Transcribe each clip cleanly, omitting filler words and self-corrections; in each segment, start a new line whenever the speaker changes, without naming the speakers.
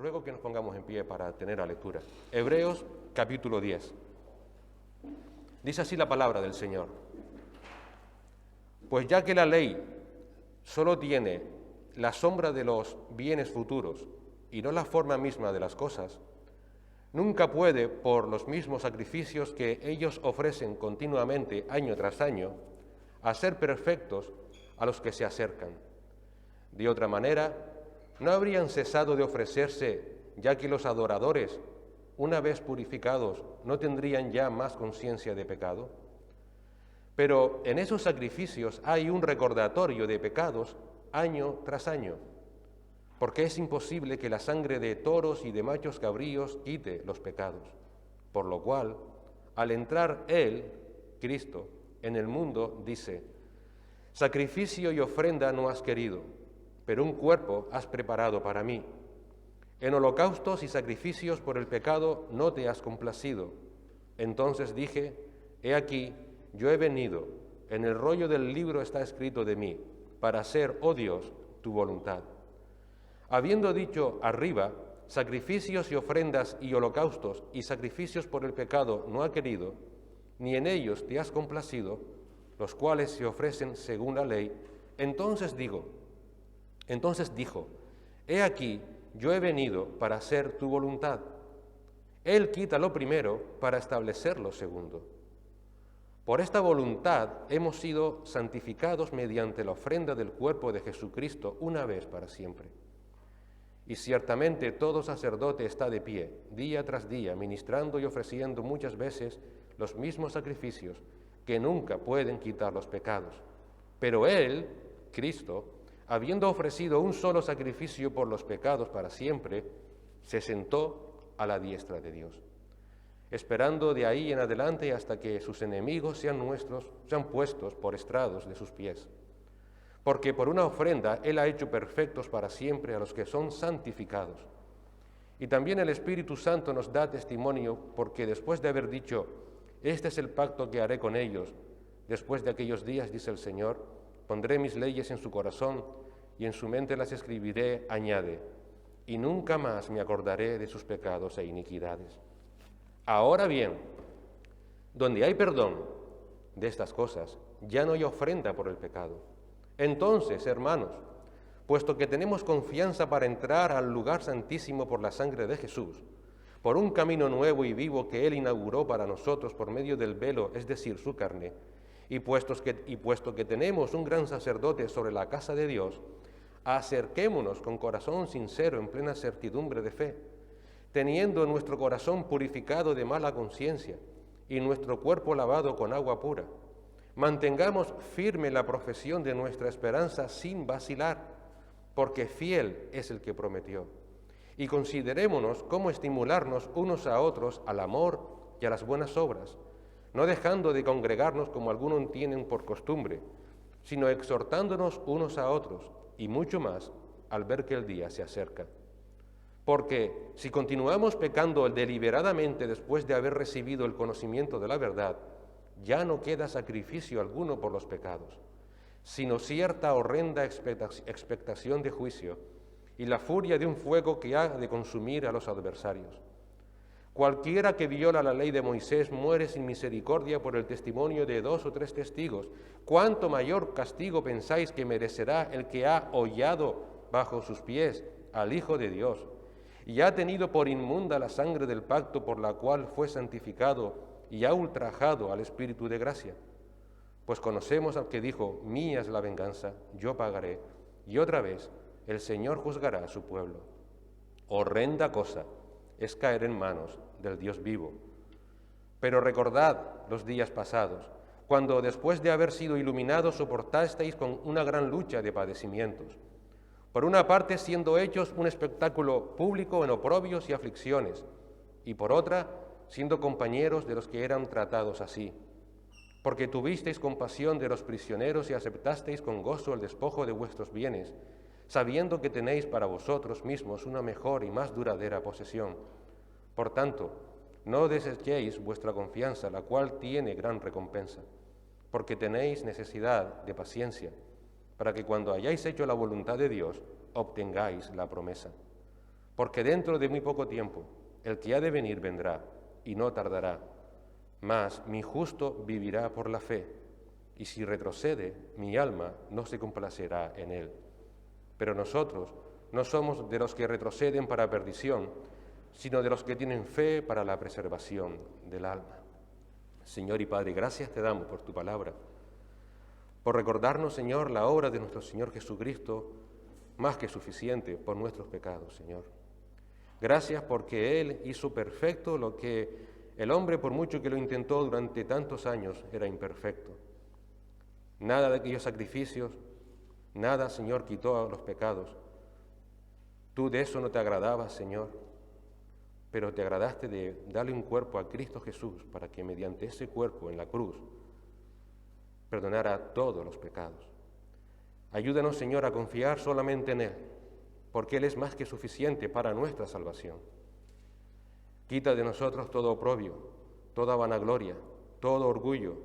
ruego que nos pongamos en pie para tener la lectura. Hebreos capítulo 10. Dice así la palabra del Señor. Pues ya que la ley solo tiene la sombra de los bienes futuros y no la forma misma de las cosas, nunca puede, por los mismos sacrificios que ellos ofrecen continuamente año tras año, hacer perfectos a los que se acercan. De otra manera, no habrían cesado de ofrecerse, ya que los adoradores, una vez purificados, no tendrían ya más conciencia de pecado. Pero en esos sacrificios hay un recordatorio de pecados año tras año, porque es imposible que la sangre de toros y de machos cabríos quite los pecados. Por lo cual, al entrar Él, Cristo, en el mundo, dice: sacrificio y ofrenda no has querido, pero un cuerpo has preparado para mí. En holocaustos y sacrificios por el pecado no te has complacido. Entonces dije: he aquí, yo he venido, en el rollo del libro está escrito de mí, para hacer, oh Dios, tu voluntad. Habiendo dicho arriba, sacrificios y ofrendas y holocaustos y sacrificios por el pecado no ha querido, ni en ellos te has complacido, los cuales se ofrecen según la ley, entonces dijo, he aquí, yo he venido para hacer tu voluntad. Él quita lo primero para establecer lo segundo. Por esta voluntad hemos sido santificados mediante la ofrenda del cuerpo de Jesucristo una vez para siempre. Y ciertamente todo sacerdote está de pie, día tras día, ministrando y ofreciendo muchas veces los mismos sacrificios que nunca pueden quitar los pecados. Pero Él, Cristo, habiendo ofrecido un solo sacrificio por los pecados para siempre, se sentó a la diestra de Dios, esperando de ahí en adelante hasta que sus enemigos sean puestos por estrados de sus pies. Porque por una ofrenda Él ha hecho perfectos para siempre a los que son santificados. Y también el Espíritu Santo nos da testimonio, porque después de haber dicho: este es el pacto que haré con ellos, después de aquellos días, dice el Señor, pondré mis leyes en su corazón y en su mente las escribiré, añade, y nunca más me acordaré de sus pecados e iniquidades. Ahora bien, donde hay perdón de estas cosas, ya no hay ofrenda por el pecado. Entonces, hermanos, puesto que tenemos confianza para entrar al lugar santísimo por la sangre de Jesús, por un camino nuevo y vivo que Él inauguró para nosotros por medio del velo, es decir, su carne, y puesto que tenemos un gran sacerdote sobre la casa de Dios, acerquémonos con corazón sincero en plena certidumbre de fe, teniendo nuestro corazón purificado de mala conciencia y nuestro cuerpo lavado con agua pura. Mantengamos firme la profesión de nuestra esperanza sin vacilar, porque fiel es el que prometió. Y considerémonos cómo estimularnos unos a otros al amor y a las buenas obras, no dejando de congregarnos como algunos tienen por costumbre, sino exhortándonos unos a otros, y mucho más al ver que el día se acerca. Porque si continuamos pecando deliberadamente después de haber recibido el conocimiento de la verdad, ya no queda sacrificio alguno por los pecados, sino cierta horrenda expectación de juicio y la furia de un fuego que ha de consumir a los adversarios. Cualquiera que viola la ley de Moisés muere sin misericordia por el testimonio de 2 o 3 testigos. ¿Cuánto mayor castigo pensáis que merecerá el que ha hollado bajo sus pies al Hijo de Dios y ha tenido por inmunda la sangre del pacto por la cual fue santificado y ha ultrajado al Espíritu de gracia? Pues conocemos al que dijo: mía es la venganza, yo pagaré, y otra vez el Señor juzgará a su pueblo. Horrenda cosa es caer en manos del Dios vivo. Pero recordad los días pasados, cuando después de haber sido iluminados soportasteis con una gran lucha de padecimientos, por una parte siendo hechos un espectáculo público en oprobios y aflicciones, y por otra siendo compañeros de los que eran tratados así, porque tuvisteis compasión de los prisioneros y aceptasteis con gozo el despojo de vuestros bienes, sabiendo que tenéis para vosotros mismos una mejor y más duradera posesión. Por tanto, no desechéis vuestra confianza, la cual tiene gran recompensa, porque tenéis necesidad de paciencia, para que cuando hayáis hecho la voluntad de Dios, obtengáis la promesa. porque dentro de muy poco tiempo el que ha de venir vendrá y no tardará, mas mi justo vivirá por la fe, y si retrocede, mi alma no se complacerá en él. Pero nosotros no somos de los que retroceden para perdición, sino de los que tienen fe para la preservación del alma. Señor y Padre, gracias te damos por tu palabra, por recordarnos, Señor, la obra de nuestro Señor Jesucristo, más que suficiente por nuestros pecados, Señor. Gracias porque Él hizo perfecto lo que el hombre, por mucho que lo intentó durante tantos años, era imperfecto. Nada de aquellos sacrificios, nada, Señor, quitó los pecados. Tú de eso no te agradabas, Señor, pero te agradaste de darle un cuerpo a Cristo Jesús para que mediante ese cuerpo en la cruz perdonara todos los pecados. Ayúdanos, Señor, a confiar solamente en Él, porque Él es más que suficiente para nuestra salvación. Quita de nosotros todo oprobio, toda vanagloria, todo orgullo,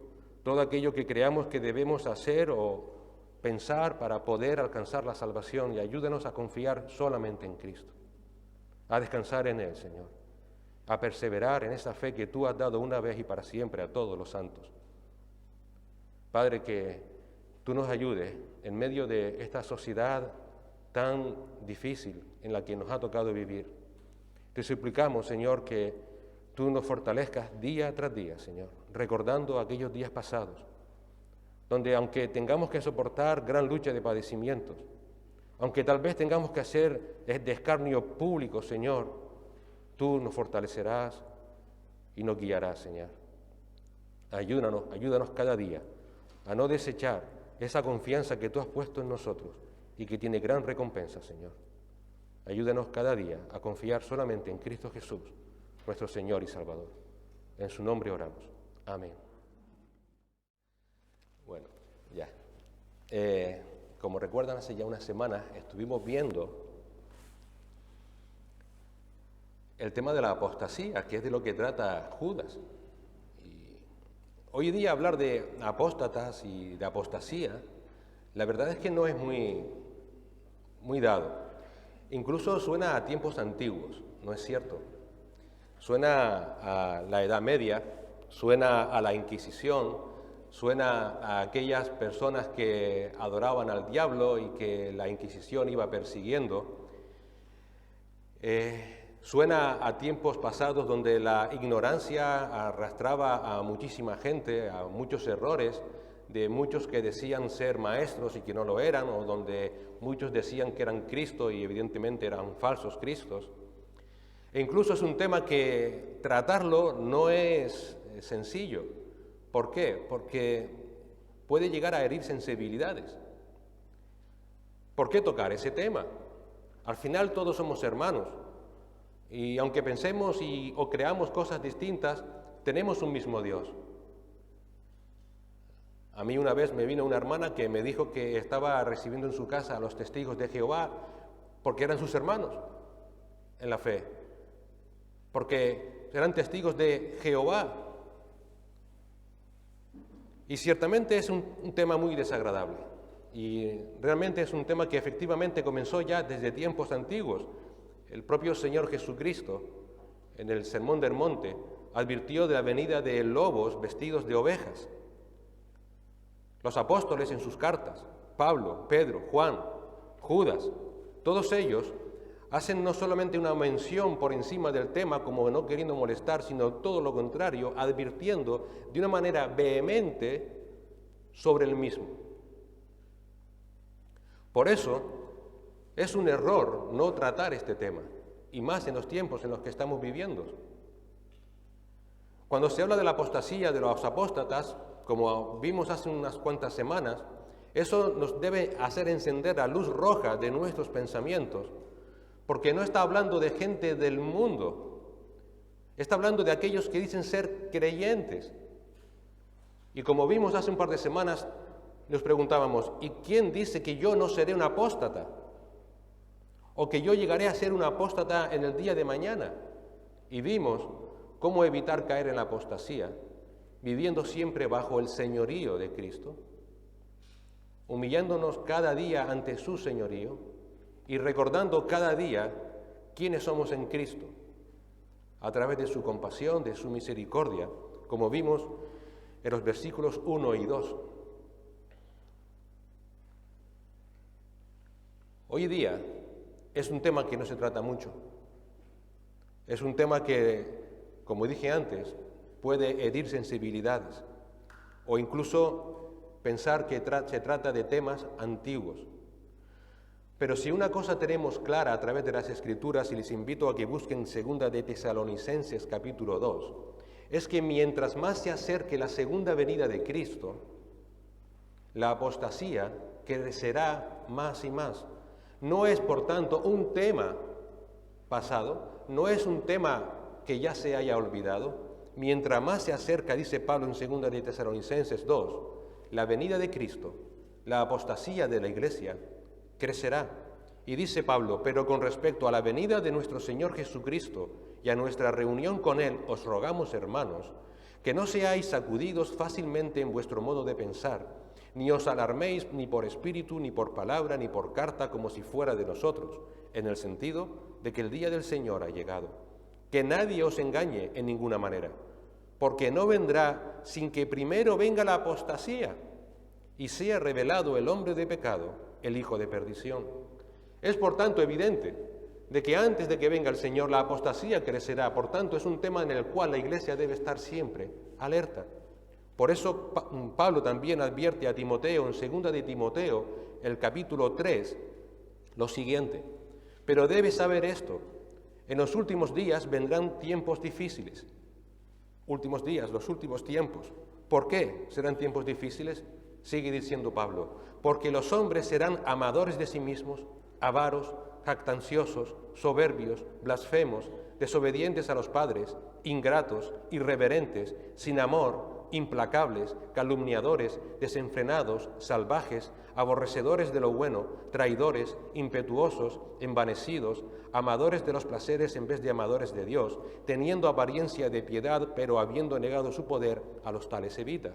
todo aquello que creamos que debemos hacer o pensar para poder alcanzar la salvación, y ayúdanos a confiar solamente en Cristo, a descansar en Él, Señor, a perseverar en esa fe que Tú has dado una vez y para siempre a todos los santos. Padre, que Tú nos ayudes en medio de esta sociedad tan difícil en la que nos ha tocado vivir. Te suplicamos, Señor, que Tú nos fortalezcas día tras día, Señor, recordando aquellos días pasados, donde aunque tengamos que soportar gran lucha de padecimientos, aunque tal vez tengamos que hacer de escarnio público, Señor, Tú nos fortalecerás y nos guiarás, Señor. Ayúdanos cada día a no desechar esa confianza que Tú has puesto en nosotros y que tiene gran recompensa, Señor. Ayúdanos cada día a confiar solamente en Cristo Jesús, nuestro Señor y Salvador. En su nombre oramos. Amén. Bueno, ya. Como recuerdan, hace ya unas semanas estuvimos viendo el tema de la apostasía, que es de lo que trata Judas. Y hoy día hablar de apóstatas y de apostasía, la verdad es que no es muy dado. Incluso suena a tiempos antiguos, ¿no es cierto? Suena a la Edad Media, suena a la Inquisición, suena a aquellas personas que adoraban al diablo y que la Inquisición iba persiguiendo. Suena a tiempos pasados donde la ignorancia arrastraba a muchísima gente, a muchos errores, de muchos que decían ser maestros y que no lo eran, o donde muchos decían que eran Cristo y evidentemente eran falsos Cristos. E incluso es un tema que tratarlo no es sencillo. ¿Por qué? Porque puede llegar a herir sensibilidades. ¿Por qué tocar ese tema? Al final todos somos hermanos y aunque pensemos o creamos cosas distintas, tenemos un mismo Dios. A mí una vez me vino una hermana que me dijo que estaba recibiendo en su casa a los testigos de Jehová porque eran sus hermanos en la fe, porque eran testigos de Jehová. Y ciertamente es un tema muy desagradable y realmente es un tema que efectivamente comenzó ya desde tiempos antiguos. El propio Señor Jesucristo, en el Sermón del Monte, advirtió de la venida de lobos vestidos de ovejas. Los apóstoles en sus cartas, Pablo, Pedro, Juan, Judas, todos ellos hacen no solamente una mención por encima del tema como no queriendo molestar, sino todo lo contrario, advirtiendo de una manera vehemente sobre el mismo. Por eso es un error no tratar este tema, y más en los tiempos en los que estamos viviendo. Cuando se habla de la apostasía de los apóstatas, como vimos hace unas cuantas semanas, eso nos debe hacer encender la luz roja de nuestros pensamientos, porque no está hablando de gente del mundo, está hablando de aquellos que dicen ser creyentes. Y como vimos hace un par de semanas, nos preguntábamos, ¿y quién dice que yo no seré un apóstata? O que yo llegaré a ser un apóstata en el día de mañana. Y vimos cómo evitar caer en la apostasía, viviendo siempre bajo el señorío de Cristo, humillándonos cada día ante su señorío y recordando cada día quiénes somos en Cristo, a través de su compasión, de su misericordia, como vimos en los versículos 1 y 2. Hoy día es un tema que no se trata mucho. Es un tema que, como dije antes, puede herir sensibilidades o incluso pensar que se trata de temas antiguos. Pero si una cosa tenemos clara a través de las Escrituras, y les invito a que busquen 2 de Tesalonicenses capítulo 2, es que mientras más se acerque la segunda venida de Cristo, la apostasía crecerá más y más. No es, por tanto, un tema pasado, no es un tema que ya se haya olvidado. Mientras más se acerca, dice Pablo en 2 de Tesalonicenses 2, la venida de Cristo, la apostasía de la Iglesia crecerá. Y dice Pablo, pero con respecto a la venida de nuestro Señor Jesucristo y a nuestra reunión con Él, os rogamos, hermanos, que no seáis sacudidos fácilmente en vuestro modo de pensar, ni os alarméis ni por espíritu, ni por palabra, ni por carta, como si fuera de nosotros, en el sentido de que el día del Señor ha llegado. Que nadie os engañe en ninguna manera, porque no vendrá sin que primero venga la apostasía y sea revelado el hombre de pecado, el hijo de perdición. Es por tanto evidente de que antes de que venga el Señor la apostasía crecerá. Por tanto, es un tema en el cual la Iglesia debe estar siempre alerta. Por eso Pablo también advierte a Timoteo en 2 de Timoteo, el capítulo 3, lo siguiente: pero debes saber esto, en los últimos días vendrán tiempos difíciles. Últimos días, los últimos tiempos. ¿Por qué serán tiempos difíciles? Sigue diciendo Pablo, porque los hombres serán amadores de sí mismos, avaros, jactanciosos, soberbios, blasfemos, desobedientes a los padres, ingratos, irreverentes, sin amor, implacables, calumniadores, desenfrenados, salvajes, aborrecedores de lo bueno, traidores, impetuosos, envanecidos, amadores de los placeres en vez de amadores de Dios, teniendo apariencia de piedad, pero habiendo negado su poder, a los tales evita.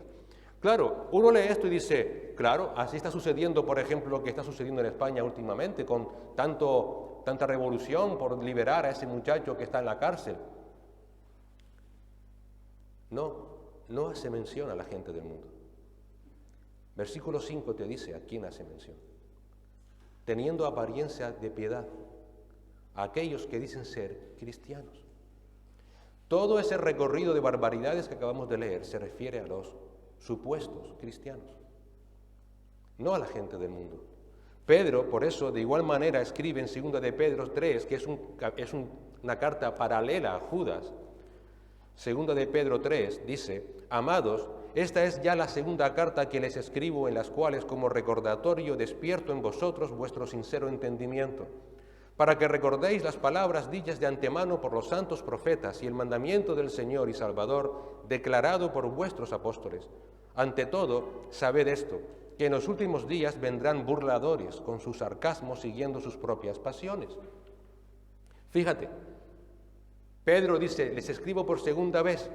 Claro, uno lee esto y dice, claro, así está sucediendo, por ejemplo, lo que está sucediendo en España últimamente, con tanta revolución por liberar a ese muchacho que está en la cárcel. No hace mención a la gente del mundo. Versículo 5 te dice a quién hace mención. Teniendo apariencia de piedad, a aquellos que dicen ser cristianos. Todo ese recorrido de barbaridades que acabamos de leer se refiere a los supuestos cristianos, no a la gente del mundo. Pedro, por eso, de igual manera escribe en 2 de Pedro 3, que es una carta paralela a Judas. 2 de Pedro 3 dice, amados, esta es ya la segunda carta que les escribo, en las cuales como recordatorio despierto en vosotros vuestro sincero entendimiento, para que recordéis las palabras dichas de antemano por los santos profetas y el mandamiento del Señor y Salvador declarado por vuestros apóstoles. Ante todo, sabed esto, que en los últimos días vendrán burladores con sus sarcasmos siguiendo sus propias pasiones. Fíjate, Pedro dice, les escribo por segunda vez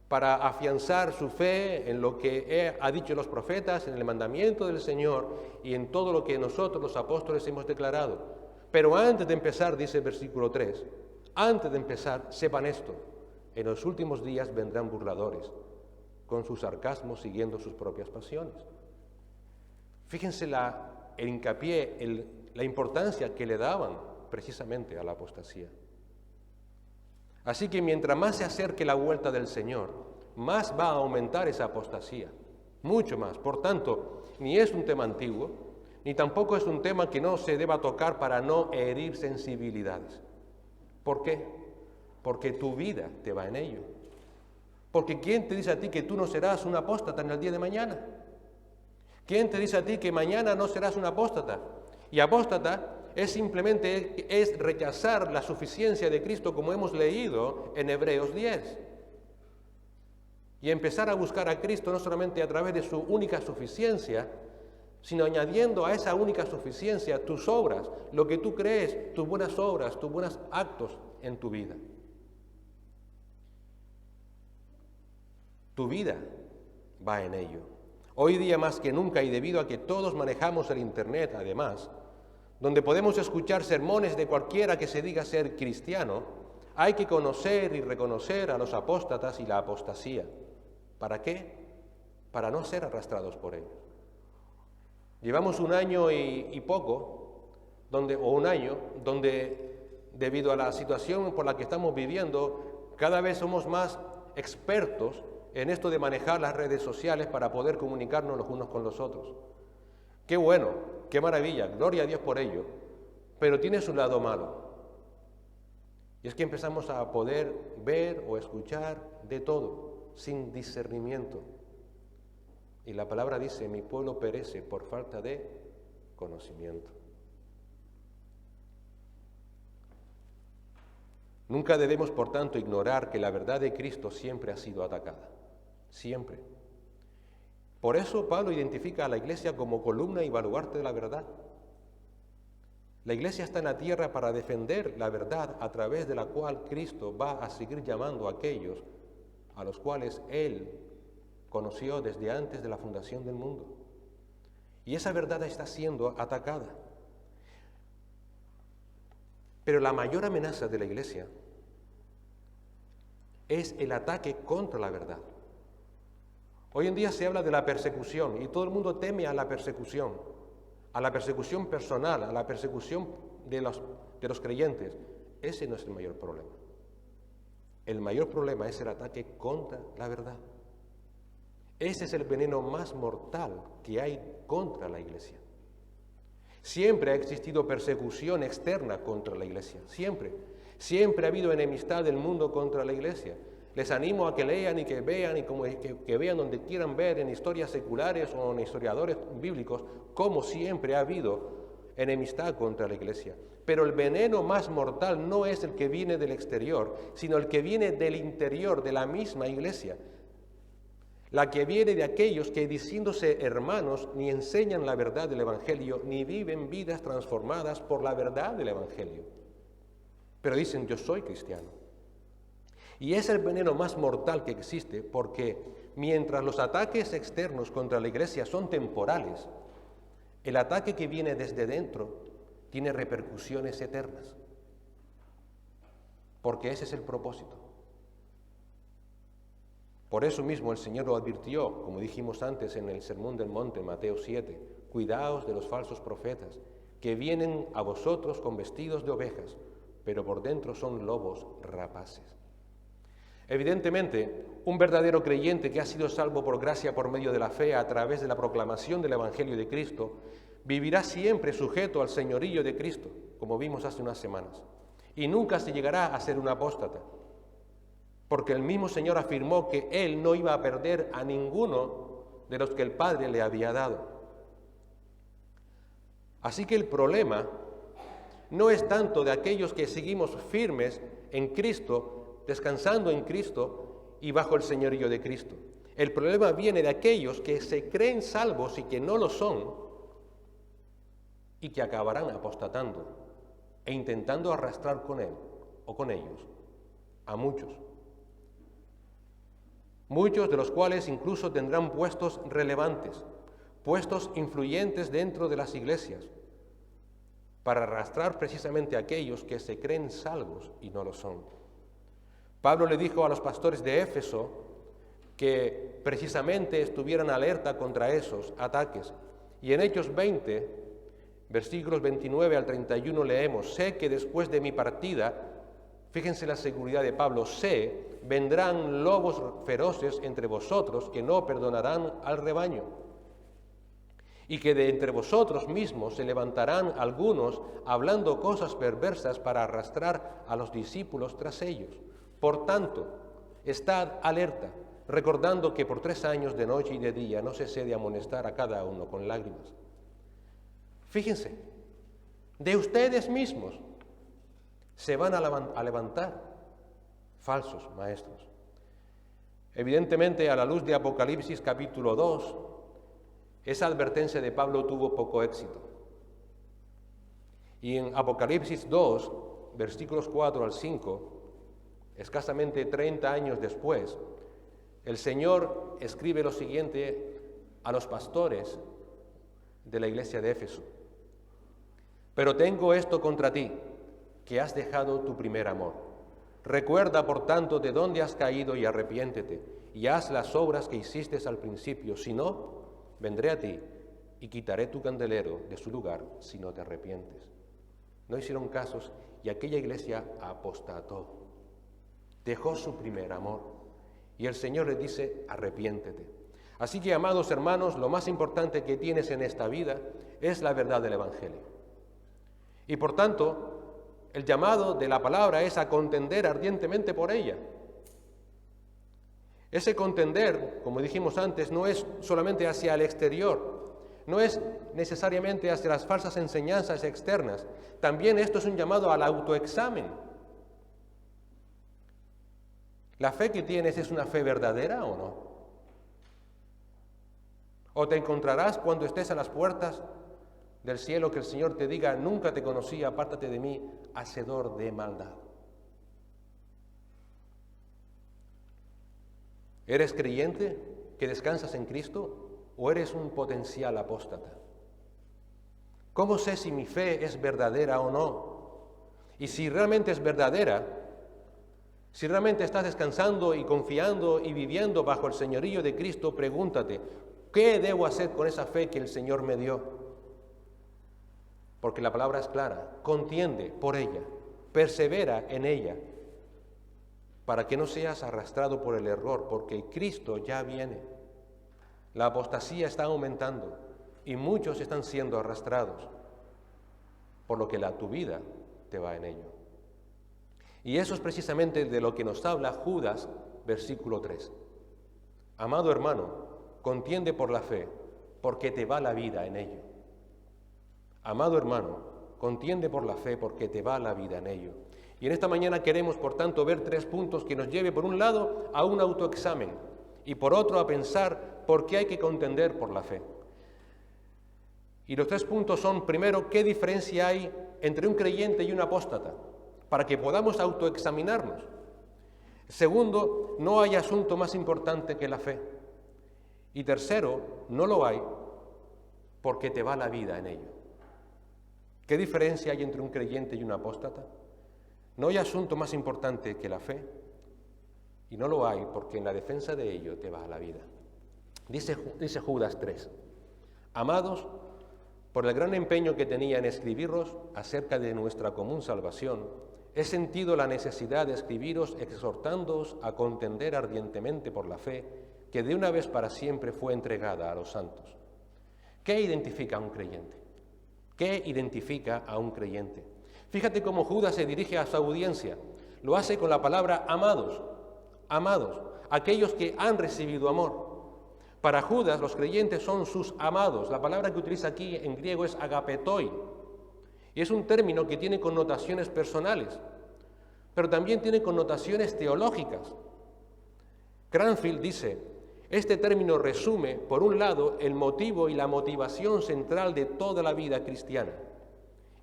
para afianzar su fe en lo que ha dicho los profetas, en el mandamiento del Señor y en todo lo que nosotros los apóstoles hemos declarado. Pero antes de empezar, dice el versículo 3, antes de empezar, sepan esto, en los últimos días vendrán burladores con su sarcasmo siguiendo sus propias pasiones. Fíjense el hincapié, la importancia que le daban precisamente a la apostasía. Así que mientras más se acerque la vuelta del Señor, más va a aumentar esa apostasía, mucho más. Por tanto, ni es un tema antiguo, ni tampoco es un tema que no se deba tocar para no herir sensibilidades. ¿Por qué? Porque tu vida te va en ello. Porque ¿quién te dice a ti que tú no serás un apóstata en el día de mañana? ¿Quién te dice a ti que mañana no serás un apóstata? Y apóstata es simplemente rechazar la suficiencia de Cristo, como hemos leído en Hebreos 10. Y empezar a buscar a Cristo no solamente a través de su única suficiencia, sino añadiendo a esa única suficiencia tus obras, lo que tú crees, tus buenas obras, tus buenos actos en tu vida. Tu vida va en ello. Hoy día más que nunca, y debido a que todos manejamos el Internet, además, donde podemos escuchar sermones de cualquiera que se diga ser cristiano, hay que conocer y reconocer a los apóstatas y la apostasía. ¿Para qué? Para no ser arrastrados por ellos. Llevamos un año y poco, donde debido a la situación por la que estamos viviendo, cada vez somos más expertos en esto de manejar las redes sociales para poder comunicarnos los unos con los otros. Qué bueno, qué maravilla, gloria a Dios por ello, pero tiene su lado malo. Y es que empezamos a poder ver o escuchar de todo, sin discernimiento. Y la palabra dice, mi pueblo perece por falta de conocimiento. Nunca debemos, por tanto, ignorar que la verdad de Cristo siempre ha sido atacada. Siempre. Por eso Pablo identifica a la Iglesia como columna y baluarte de la verdad. La Iglesia está en la tierra para defender la verdad a través de la cual Cristo va a seguir llamando a aquellos a los cuales Él conoció desde antes de la fundación del mundo. Y esa verdad está siendo atacada. Pero la mayor amenaza de la Iglesia es el ataque contra la verdad. Hoy en día se habla de la persecución y todo el mundo teme a la persecución personal, a la persecución de los creyentes. Ese no es el mayor problema. El mayor problema es el ataque contra la verdad. Ese es el veneno más mortal que hay contra la Iglesia. Siempre ha existido persecución externa contra la Iglesia, siempre. Siempre ha habido enemistad del mundo contra la Iglesia. Les animo a que lean y que vean que vean donde quieran ver en historias seculares o en historiadores bíblicos cómo siempre ha habido enemistad contra la Iglesia. Pero el veneno más mortal no es el que viene del exterior, sino el que viene del interior de la misma Iglesia. La que viene de aquellos que, diciéndose hermanos, ni enseñan la verdad del Evangelio, ni viven vidas transformadas por la verdad del Evangelio. Pero dicen, yo soy cristiano. Y es el veneno más mortal que existe, porque mientras los ataques externos contra la Iglesia son temporales, el ataque que viene desde dentro tiene repercusiones eternas. Porque ese es el propósito. Por eso mismo el Señor lo advirtió, como dijimos antes en el Sermón del Monte, Mateo 7, cuidaos de los falsos profetas, que vienen a vosotros con vestidos de ovejas, pero por dentro son lobos rapaces. Evidentemente, un verdadero creyente que ha sido salvo por gracia por medio de la fe a través de la proclamación del Evangelio de Cristo, vivirá siempre sujeto al señorío de Cristo, como vimos hace unas semanas, y nunca se llegará a ser un apóstata. Porque el mismo Señor afirmó que Él no iba a perder a ninguno de los que el Padre le había dado. Así que el problema no es tanto de aquellos que seguimos firmes en Cristo, descansando en Cristo y bajo el señorío de Cristo. El problema viene de aquellos que se creen salvos y que no lo son y que acabarán apostatando e intentando arrastrar con Él o con ellos a muchos. Muchos de los cuales incluso tendrán puestos relevantes, puestos influyentes dentro de las iglesias, para arrastrar precisamente a aquellos que se creen salvos y no lo son. Pablo le dijo a los pastores de Éfeso que precisamente estuvieran alerta contra esos ataques. Y en Hechos 20, versículos 29 al 31 leemos, sé que después de mi partida, fíjense la seguridad de Pablo, vendrán lobos feroces entre vosotros que no perdonarán al rebaño. Y que de entre vosotros mismos se levantarán algunos hablando cosas perversas para arrastrar a los discípulos tras ellos. Por tanto, estad alerta, recordando que por 3 años de noche y de día no cesé de amonestar a cada uno con lágrimas. Fíjense, de ustedes mismos se van a levantar falsos maestros. Evidentemente, a la luz de Apocalipsis capítulo 2, esa advertencia de Pablo tuvo poco éxito. Y en Apocalipsis 2, versículos 4 al 5, escasamente 30 años después, el Señor escribe lo siguiente a los pastores de la iglesia de Éfeso. Pero tengo esto contra ti, que has dejado tu primer amor. Recuerda, por tanto, de dónde has caído y arrepiéntete, y haz las obras que hiciste al principio. Si no, vendré a ti y quitaré tu candelero de su lugar si no te arrepientes. No hicieron casos y aquella iglesia apostató. Dejó su primer amor. Y el Señor les dice, arrepiéntete. Así que, amados hermanos, lo más importante que tienes en esta vida es la verdad del Evangelio. Y por tanto, el llamado de la palabra es a contender ardientemente por ella. Ese contender, como dijimos antes, no es solamente hacia el exterior, no es necesariamente hacia las falsas enseñanzas externas. También esto es un llamado al autoexamen. ¿La fe que tienes es una fe verdadera o no? ¿O te encontrarás cuando estés a las puertas del cielo que el Señor te diga, nunca te conocí, apártate de mí, hacedor de maldad? ¿Eres creyente que descansas en Cristo o eres un potencial apóstata? ¿Cómo sé si mi fe es verdadera o no? Y si realmente es verdadera, si realmente estás descansando y confiando y viviendo bajo el señorío de Cristo, pregúntate, ¿qué debo hacer con esa fe que el Señor me dio? Porque la palabra es clara, contiende por ella, persevera en ella, para que no seas arrastrado por el error, porque Cristo ya viene. La apostasía está aumentando y muchos están siendo arrastrados, por lo que tu vida te va en ello. Y eso es precisamente de lo que nos habla Judas, versículo 3. Amado hermano, contiende por la fe, porque te va la vida en ello. Amado hermano, contiende por la fe, porque te va la vida en ello. Y en esta mañana queremos, por tanto, ver 3 puntos que nos lleve, por un lado, a un autoexamen, y por otro, a pensar por qué hay que contender por la fe. Y los 3 puntos son, primero, ¿qué diferencia hay entre un creyente y un apóstata? Para que podamos autoexaminarnos. Segundo, no hay asunto más importante que la fe. Y tercero, no lo hay porque te va la vida en ello. ¿Qué diferencia hay entre un creyente y un apóstata? No hay asunto más importante que la fe, y no lo hay porque en la defensa de ello te va la vida. Dice Judas 3, amados, por el gran empeño que tenía en escribiros acerca de nuestra común salvación, he sentido la necesidad de escribiros exhortándoos a contender ardientemente por la fe que de una vez para siempre fue entregada a los santos. ¿Qué identifica a un creyente? ¿Qué identifica a un creyente? Fíjate cómo Judas se dirige a su audiencia. Lo hace con la palabra amados, amados, aquellos que han recibido amor. Para Judas, los creyentes son sus amados. La palabra que utiliza aquí en griego es agapetoi. Y es un término que tiene connotaciones personales, pero también tiene connotaciones teológicas. Cranfield dice, este término resume, por un lado, el motivo y la motivación central de toda la vida cristiana,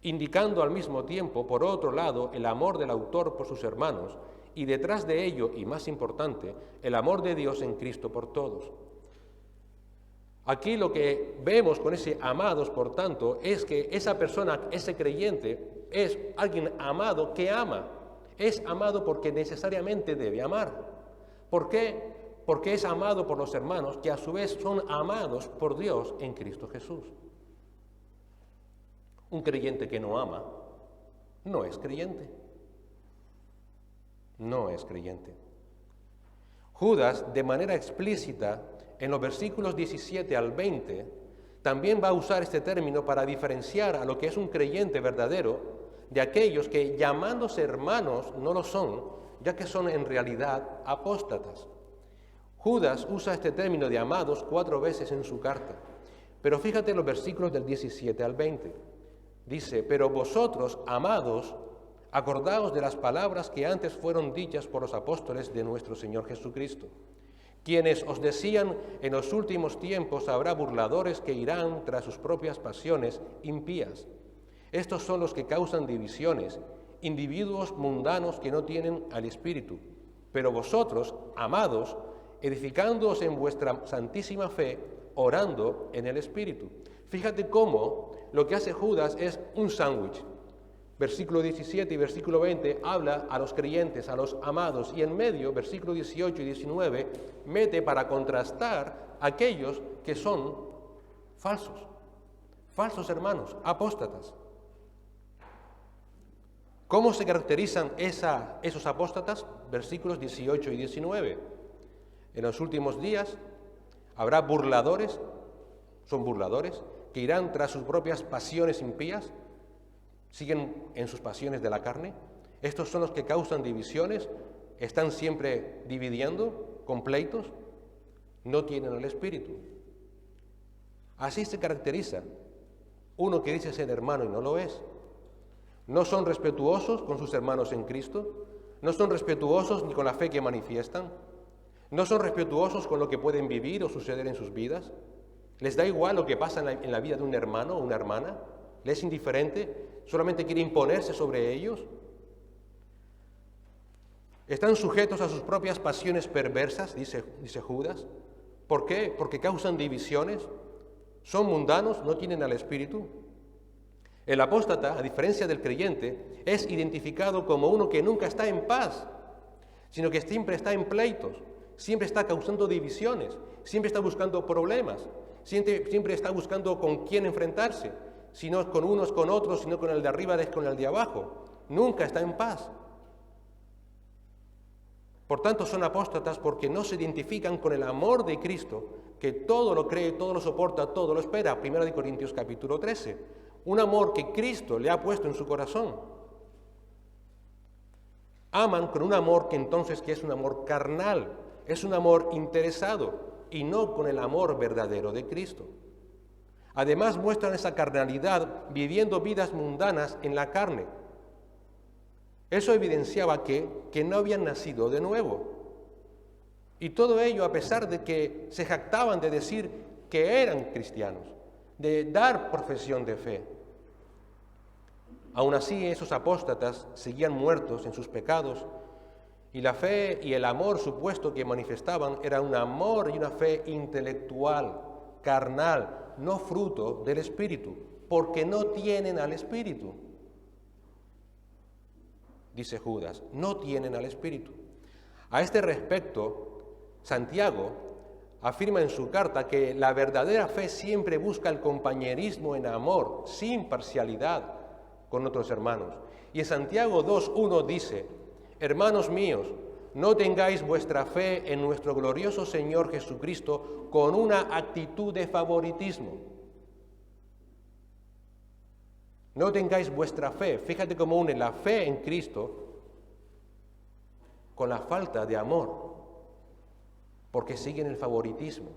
indicando al mismo tiempo, por otro lado, el amor del autor por sus hermanos y detrás de ello, y más importante, el amor de Dios en Cristo por todos. Aquí lo que vemos con ese amados, por tanto, es que esa persona, ese creyente, es alguien amado que ama. Es amado porque necesariamente debe amar. ¿Por qué? Porque es amado por los hermanos que a su vez son amados por Dios en Cristo Jesús. Un creyente que no ama no es creyente. No es creyente. Judas, de manera explícita, en los versículos 17 al 20, también va a usar este término para diferenciar a lo que es un creyente verdadero de aquellos que, llamándose hermanos, no lo son, ya que son en realidad apóstatas. Judas usa este término de amados 4 veces en su carta, pero fíjate los versículos del 17 al 20. Dice, pero vosotros, amados, acordaos de las palabras que antes fueron dichas por los apóstoles de nuestro Señor Jesucristo, quienes os decían, en los últimos tiempos habrá burladores que irán tras sus propias pasiones impías. Estos son los que causan divisiones, individuos mundanos que no tienen al Espíritu. Pero vosotros, amados, edificándoos en vuestra santísima fe, orando en el Espíritu. Fíjate cómo lo que hace Judas es un sándwich. Versículo 17 y versículo 20 habla a los creyentes, a los amados, y en medio, versículo 18 y 19, mete para contrastar a aquellos que son falsos hermanos, apóstatas. ¿Cómo se caracterizan esos apóstatas? Versículos 18 y 19. En los últimos días habrá burladores, que irán tras sus propias pasiones impías, siguen en sus pasiones de la carne. Estos son los que causan divisiones, están siempre dividiendo, con pleitos, no tienen el Espíritu. Así se caracteriza uno que dice ser hermano y no lo es. No son respetuosos con sus hermanos en Cristo, no son respetuosos ni con la fe que manifiestan, no son respetuosos con lo que pueden vivir o suceder en sus vidas. ¿Les da igual lo que pasa en la vida de un hermano o una hermana? ¿Les es indiferente? ¿Solamente quiere imponerse sobre ellos? Están sujetos a sus propias pasiones perversas, dice Judas. ¿Por qué? Porque causan divisiones. Son mundanos, no tienen al Espíritu. El apóstata, a diferencia del creyente, es identificado como uno que nunca está en paz, sino que siempre está en pleitos, siempre está causando divisiones, siempre está buscando problemas, siempre está buscando con quién enfrentarse, si no con unos con otros, sino con el de arriba es con el de abajo. Nunca está en paz. Por tanto, son apóstatas porque no se identifican con el amor de Cristo, que todo lo cree, todo lo soporta, todo lo espera. 1 Corintios capítulo 13. Un amor que Cristo le ha puesto en su corazón. Aman con un amor que es un amor carnal, es un amor interesado y no con el amor verdadero de Cristo. Además muestran esa carnalidad viviendo vidas mundanas en la carne. Eso evidenciaba que no habían nacido de nuevo. Y todo ello a pesar de que se jactaban de decir que eran cristianos, de dar profesión de fe. Aún así, esos apóstatas seguían muertos en sus pecados y la fe y el amor supuesto que manifestaban era un amor y una fe intelectual, carnal, no fruto del Espíritu, porque no tienen al Espíritu. Dice Judas, no tienen al Espíritu. A este respecto, Santiago afirma en su carta que la verdadera fe siempre busca el compañerismo en amor, sin parcialidad con otros hermanos. Y en Santiago 2:1 dice, hermanos míos, no tengáis vuestra fe en nuestro glorioso Señor Jesucristo con una actitud de favoritismo. No tengáis vuestra fe. Fíjate cómo une la fe en Cristo con la falta de amor, porque siguen el favoritismo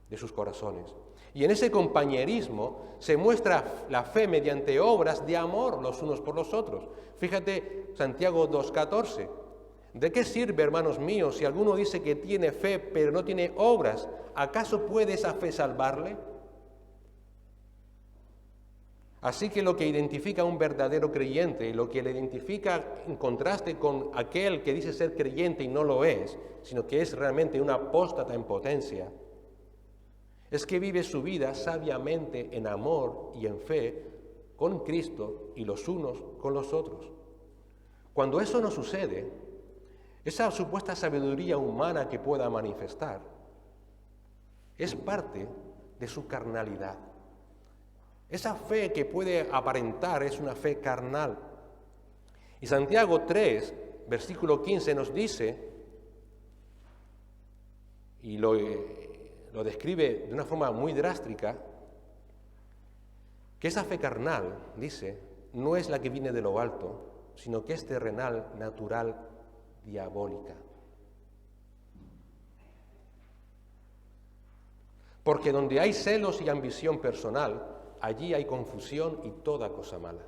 de sus corazones. Y en ese compañerismo se muestra la fe mediante obras de amor los unos por los otros. Fíjate Santiago 2:14. ¿De qué sirve, hermanos míos, si alguno dice que tiene fe pero no tiene obras? ¿Acaso puede esa fe salvarle? Así que lo que identifica a un verdadero creyente, lo que le identifica en contraste con aquel que dice ser creyente y no lo es, sino que es realmente un apóstata en potencia, es que vive su vida sabiamente en amor y en fe con Cristo y los unos con los otros. Cuando eso no sucede, esa supuesta sabiduría humana que pueda manifestar es parte de su carnalidad. Esa fe que puede aparentar es una fe carnal. Y Santiago 3, versículo 15 nos dice, y lo describe de una forma muy drástica, que esa fe carnal, dice, no es la que viene de lo alto, sino que es terrenal, natural, diabólica. Porque donde hay celos y ambición personal, allí hay confusión y toda cosa mala.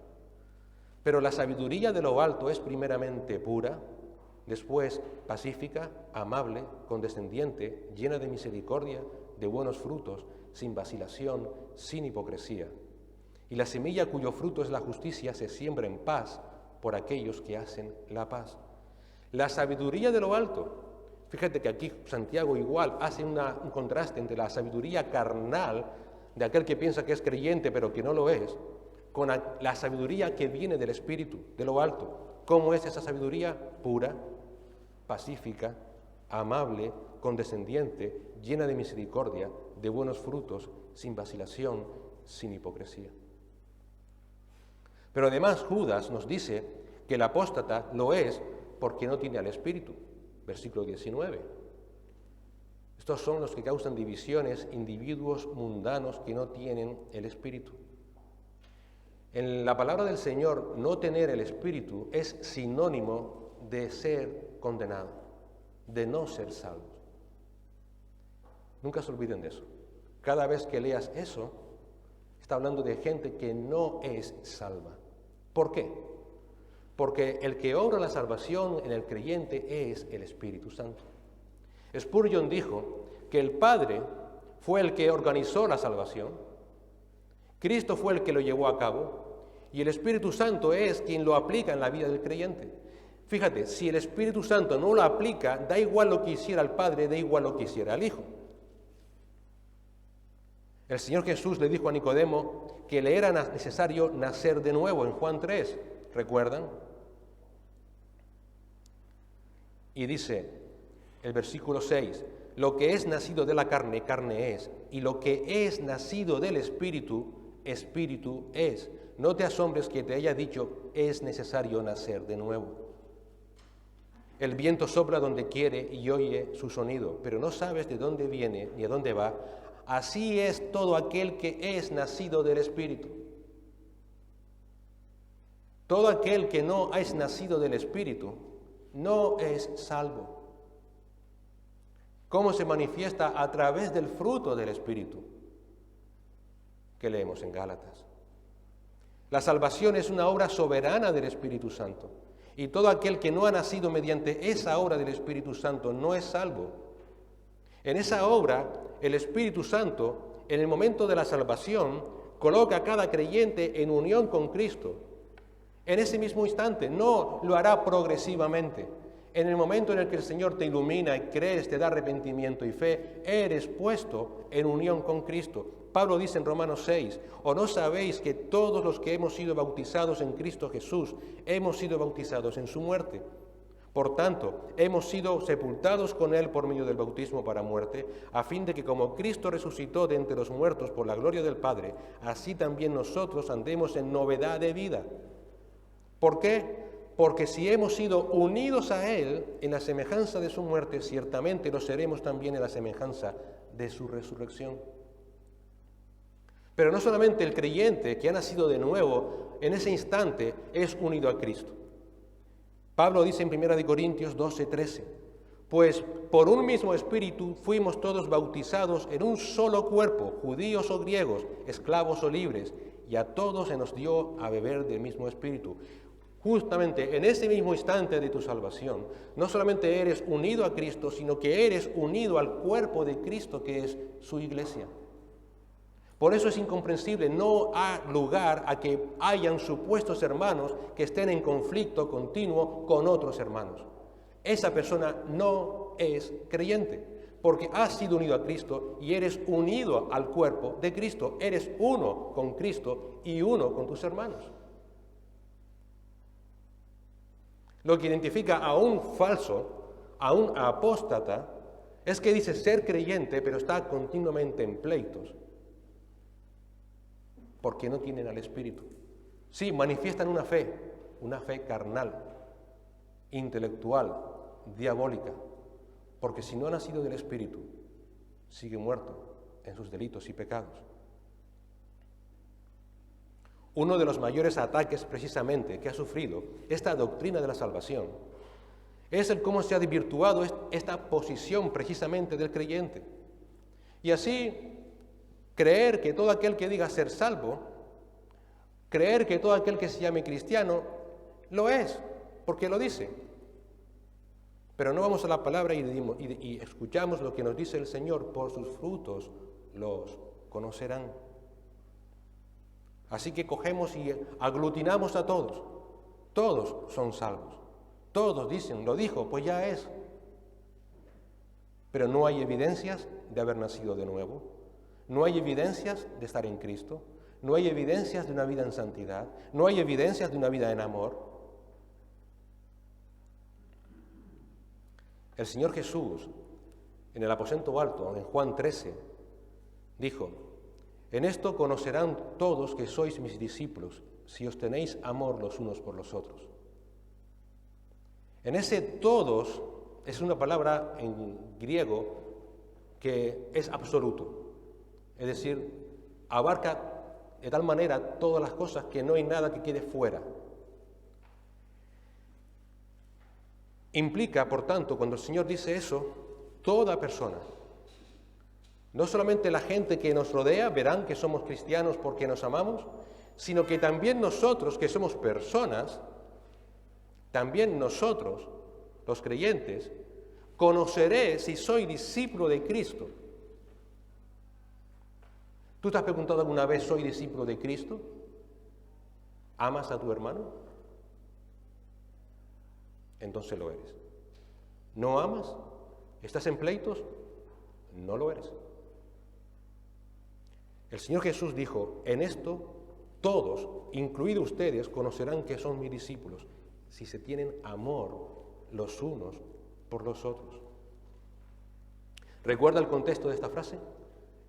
Pero la sabiduría de lo alto es primeramente pura, después pacífica, amable, condescendiente, llena de misericordia, de buenos frutos, sin vacilación, sin hipocresía. Y la semilla cuyo fruto es la justicia se siembra en paz por aquellos que hacen la paz. La sabiduría de lo alto. Fíjate que aquí Santiago igual hace un contraste entre la sabiduría carnal, de aquel que piensa que es creyente pero que no lo es, con la sabiduría que viene del Espíritu, de lo alto. ¿Cómo es esa sabiduría? Pura, pacífica, amable, condescendiente, llena de misericordia, de buenos frutos, sin vacilación, sin hipocresía. Pero además Judas nos dice que el apóstata lo es porque no tiene al Espíritu. Versículo 19. Estos son los que causan divisiones, individuos mundanos que no tienen el Espíritu. En la palabra del Señor, no tener el Espíritu es sinónimo de ser condenado, de no ser salvos. Nunca se olviden de eso. Cada vez que leas eso, está hablando de gente que no es salva. ¿Por qué? Porque el que obra la salvación en el creyente es el Espíritu Santo. Spurgeon dijo que el Padre fue el que organizó la salvación, Cristo fue el que lo llevó a cabo y el Espíritu Santo es quien lo aplica en la vida del creyente. Fíjate, si el Espíritu Santo no lo aplica, da igual lo que hiciera el Padre, da igual lo que hiciera el Hijo. El Señor Jesús le dijo a Nicodemo que le era necesario nacer de nuevo en Juan 3, ¿recuerdan? Y dice el versículo 6, lo que es nacido de la carne, carne es, y lo que es nacido del Espíritu, Espíritu es. No te asombres que te haya dicho, es necesario nacer de nuevo. El viento sopla donde quiere y oye su sonido, pero no sabes de dónde viene ni a dónde va. Así es todo aquel que es nacido del Espíritu. Todo aquel que no es nacido del Espíritu no es salvo. ¿Cómo se manifiesta? A través del fruto del Espíritu que leemos en Gálatas. La salvación es una obra soberana del Espíritu Santo. Y todo aquel que no ha nacido mediante esa obra del Espíritu Santo no es salvo. En esa obra, el Espíritu Santo, en el momento de la salvación, coloca a cada creyente en unión con Cristo. En ese mismo instante, no lo hará progresivamente. En el momento en el que el Señor te ilumina y crees, te da arrepentimiento y fe, eres puesto en unión con Cristo. Pablo dice en Romanos 6, ¿o no sabéis que todos los que hemos sido bautizados en Cristo Jesús, hemos sido bautizados en su muerte? Por tanto, hemos sido sepultados con Él por medio del bautismo para muerte, a fin de que como Cristo resucitó de entre los muertos por la gloria del Padre, así también nosotros andemos en novedad de vida. ¿Por qué? Porque si hemos sido unidos a Él en la semejanza de su muerte, ciertamente lo seremos también en la semejanza de su resurrección. Pero no solamente el creyente que ha nacido de nuevo, en ese instante es unido a Cristo. Pablo dice en 1 Corintios 12:13, pues por un mismo espíritu fuimos todos bautizados en un solo cuerpo, judíos o griegos, esclavos o libres, y a todos se nos dio a beber del mismo espíritu. Justamente en ese mismo instante de tu salvación, no solamente eres unido a Cristo, sino que eres unido al cuerpo de Cristo, que es su iglesia. Por eso es incomprensible, no hay lugar a que hayan supuestos hermanos que estén en conflicto continuo con otros hermanos. Esa persona no es creyente, porque has sido unido a Cristo y eres unido al cuerpo de Cristo. Eres uno con Cristo y uno con tus hermanos. Lo que identifica a un falso, a un apóstata, es que dice ser creyente, pero está continuamente en pleitos, porque no tienen al Espíritu. Sí, manifiestan una fe carnal, intelectual, diabólica, porque si no ha nacido del Espíritu, sigue muerto en sus delitos y pecados. Uno de los mayores ataques precisamente que ha sufrido esta doctrina de la salvación es el cómo se ha desvirtuado esta posición precisamente del creyente. Y así creer que todo aquel que diga ser salvo, creer que todo aquel que se llame cristiano, lo es, porque lo dice. Pero no vamos a la palabra y escuchamos lo que nos dice el Señor, por sus frutos los conocerán. Así que cogemos y aglutinamos a todos. Todos son salvos. Todos dicen, lo dijo, pues ya es. Pero no hay evidencias de haber nacido de nuevo. No hay evidencias de estar en Cristo, no hay evidencias de una vida en santidad, no hay evidencias de una vida en amor. El Señor Jesús, en el aposento alto, en Juan 13, dijo: en esto conocerán todos que sois mis discípulos, si os tenéis amor los unos por los otros. En ese todos es una palabra en griego que es absoluto, es decir, abarca de tal manera todas las cosas que no hay nada que quede fuera. Implica, por tanto, cuando el Señor dice eso, toda persona. No solamente la gente que nos rodea verán que somos cristianos porque nos amamos, sino que también nosotros, que somos personas, también nosotros, los creyentes, conoceré si soy discípulo de Cristo. ¿Tú te has preguntado alguna vez, soy discípulo de Cristo? ¿Amas a tu hermano? Entonces lo eres. ¿No amas? ¿Estás en pleitos? No lo eres. El Señor Jesús dijo: en esto todos, incluidos ustedes, conocerán que son mis discípulos, si se tienen amor los unos por los otros. ¿Recuerda el contexto de esta frase?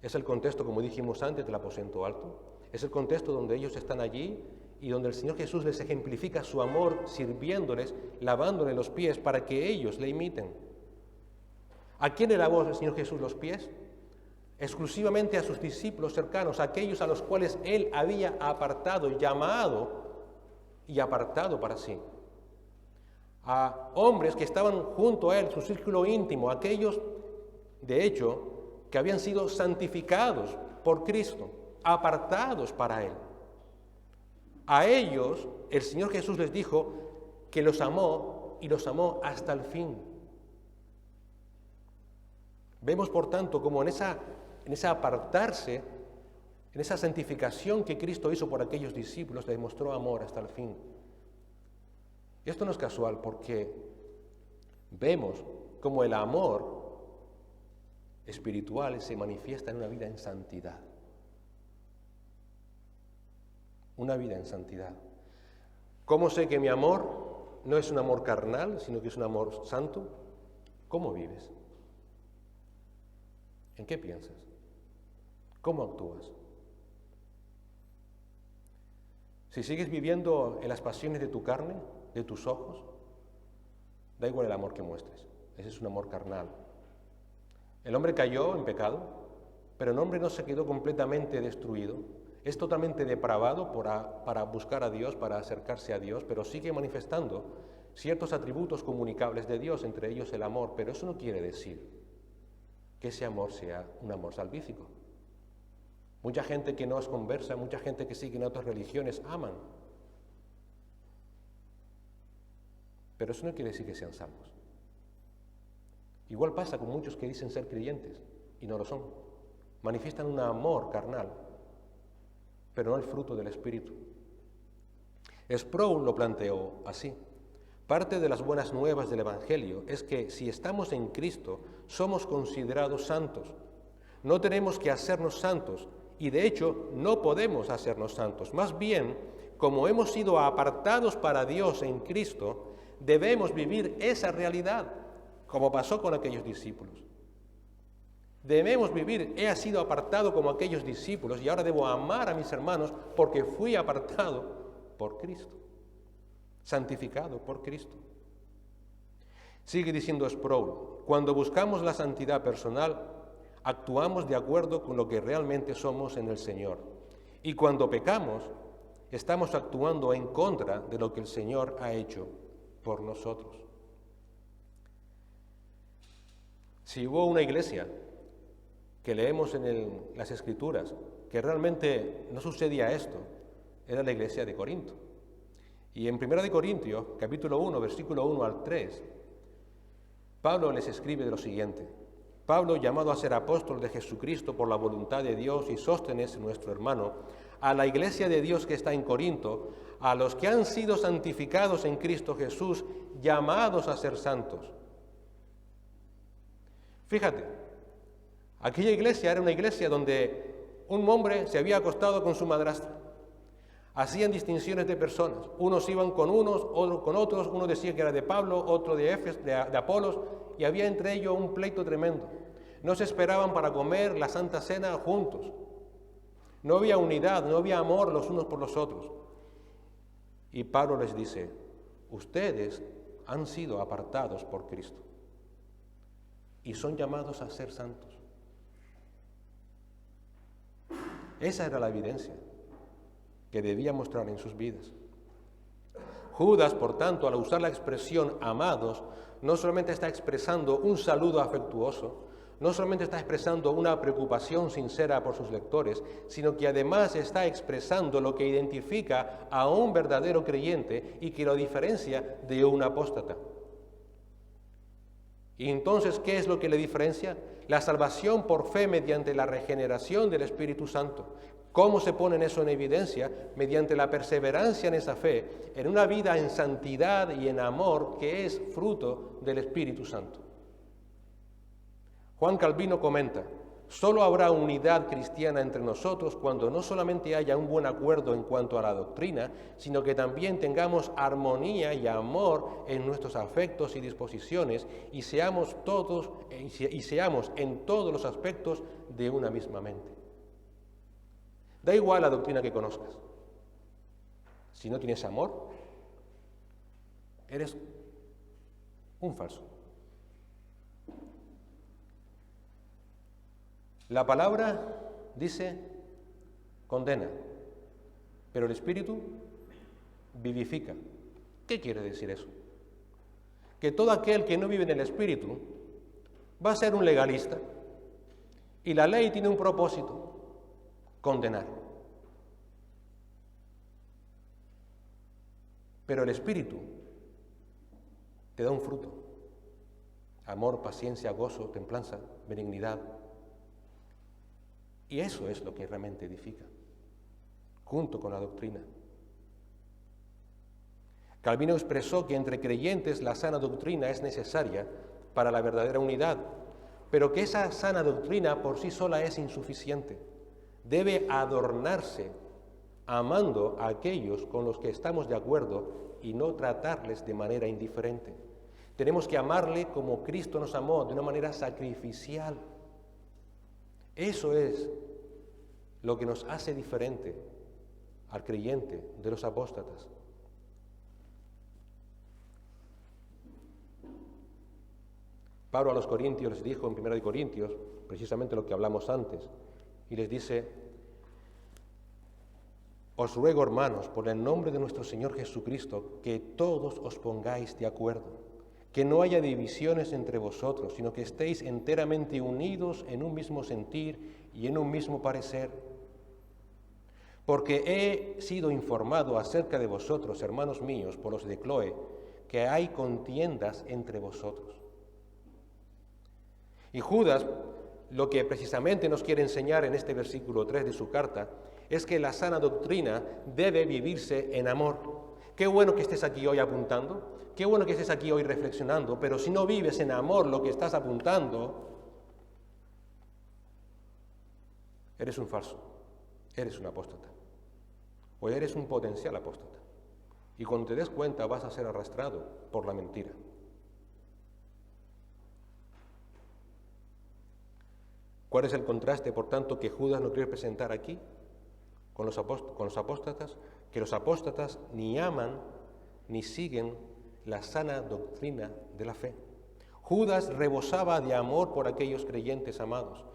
Es el contexto, como dijimos antes, del aposento alto. Es el contexto donde ellos están allí y donde el Señor Jesús les ejemplifica su amor sirviéndoles, lavándoles los pies para que ellos le imiten. ¿A quién le lavó el Señor Jesús los pies? Exclusivamente a sus discípulos cercanos, aquellos a los cuales Él había apartado, llamado y apartado para sí. A hombres que estaban junto a Él, su círculo íntimo, aquellos, de hecho, que habían sido santificados por Cristo, apartados para Él. A ellos el Señor Jesús les dijo que los amó y los amó hasta el fin. Vemos, por tanto, como en ese apartarse, en esa santificación que Cristo hizo por aquellos discípulos, les demostró amor hasta el fin. Y esto no es casual, porque vemos como el amor espiritual se manifiesta en una vida en santidad. Una vida en santidad. ¿Cómo sé que mi amor no es un amor carnal, sino que es un amor santo? ¿Cómo vives? ¿En qué piensas? ¿Cómo actúas? Si sigues viviendo en las pasiones de tu carne, de tus ojos, da igual el amor que muestres. Ese es un amor carnal. El hombre cayó en pecado, pero el hombre no se quedó completamente destruido. Es totalmente depravado para buscar a Dios, para acercarse a Dios, pero sigue manifestando ciertos atributos comunicables de Dios, entre ellos el amor. Pero eso no quiere decir que ese amor sea un amor salvífico. Mucha gente que no es conversa, mucha gente que sigue en otras religiones, aman. Pero eso no quiere decir que sean salvos. Igual pasa con muchos que dicen ser creyentes y no lo son. Manifiestan un amor carnal, pero no el fruto del Espíritu. Sproul lo planteó así: parte de las buenas nuevas del Evangelio es que si estamos en Cristo, somos considerados santos. No tenemos que hacernos santos y de hecho no podemos hacernos santos. Más bien, como hemos sido apartados para Dios en Cristo, debemos vivir esa realidad, como pasó con aquellos discípulos. Debemos vivir, he sido apartado como aquellos discípulos y ahora debo amar a mis hermanos porque fui apartado por Cristo, santificado por Cristo. Sigue diciendo Sproul: cuando buscamos la santidad personal, actuamos de acuerdo con lo que realmente somos en el Señor. Y cuando pecamos, estamos actuando en contra de lo que el Señor ha hecho por nosotros. Si hubo una iglesia que leemos en las Escrituras que realmente no sucedía esto, era la iglesia de Corinto. Y en 1 de Corintios, capítulo 1, versículo 1 al 3, Pablo les escribe de lo siguiente: Pablo, llamado a ser apóstol de Jesucristo por la voluntad de Dios, y Sóstenes, nuestro hermano, a la iglesia de Dios que está en Corinto, a los que han sido santificados en Cristo Jesús, llamados a ser santos. Fíjate, Aquella iglesia era una iglesia donde un hombre se había acostado con su madrastra. Hacían distinciones de personas. Unos iban con unos, otros con otros. Uno decía que era de Pablo, otro de Apolos, y había entre ellos un pleito tremendo. No se esperaban para comer la Santa Cena juntos. No había unidad, no había amor los unos por los otros. Y Pablo les dice, ustedes han sido apartados por Cristo y son llamados a ser santos. Esa era la evidencia que debía mostrar en sus vidas. Judas, por tanto, al usar la expresión amados, no solamente está expresando un saludo afectuoso, no solamente está expresando una preocupación sincera por sus lectores, sino que además está expresando lo que identifica a un verdadero creyente y que lo diferencia de un apóstata. Y entonces, ¿qué es lo que le diferencia? La salvación por fe mediante la regeneración del Espíritu Santo. ¿Cómo se pone eso en evidencia? Mediante la perseverancia en esa fe, en una vida en santidad y en amor que es fruto del Espíritu Santo. Juan Calvino comenta, solo habrá unidad cristiana entre nosotros cuando no solamente haya un buen acuerdo en cuanto a la doctrina, sino que también tengamos armonía y amor en nuestros afectos y disposiciones y seamos en todos los aspectos de una misma mente. Da igual la doctrina que conozcas. Si no tienes amor, eres un falso. La palabra dice condena, pero el Espíritu vivifica. ¿Qué quiere decir eso? Que todo aquel que no vive en el Espíritu va a ser un legalista y la ley tiene un propósito, condenar. Pero el Espíritu te da un fruto: amor, paciencia, gozo, templanza, benignidad. Y eso es lo que realmente edifica, junto con la doctrina. Calvino expresó que entre creyentes la sana doctrina es necesaria para la verdadera unidad, pero que esa sana doctrina por sí sola es insuficiente. Debe adornarse amando a aquellos con los que estamos de acuerdo y no tratarles de manera indiferente. Tenemos que amarle como Cristo nos amó, de una manera sacrificial. Eso es lo que nos hace diferente al creyente de los apóstatas. Pablo a los Corintios les dijo en 1 Corintios precisamente lo que hablamos antes, y les dice: os ruego, hermanos, por el nombre de nuestro Señor Jesucristo, que todos os pongáis de acuerdo, que no haya divisiones entre vosotros, sino que estéis enteramente unidos en un mismo sentir y en un mismo parecer. Porque he sido informado acerca de vosotros, hermanos míos, por los de Cloé, que hay contiendas entre vosotros. Y Judas, lo que precisamente nos quiere enseñar en este versículo 3 de su carta, es que la sana doctrina debe vivirse en amor. Qué bueno que estés aquí hoy apuntando, qué bueno que estés aquí hoy reflexionando, pero si no vives en amor lo que estás apuntando, eres un falso, eres un apóstata, o eres un potencial apóstata. Y cuando te des cuenta vas a ser arrastrado por la mentira. ¿Cuál es el contraste, por tanto, que Judas nos quiere presentar aquí con los apóstatas? Que los apóstatas ni aman ni siguen la sana doctrina de la fe. Judas rebosaba de amor por aquellos creyentes amados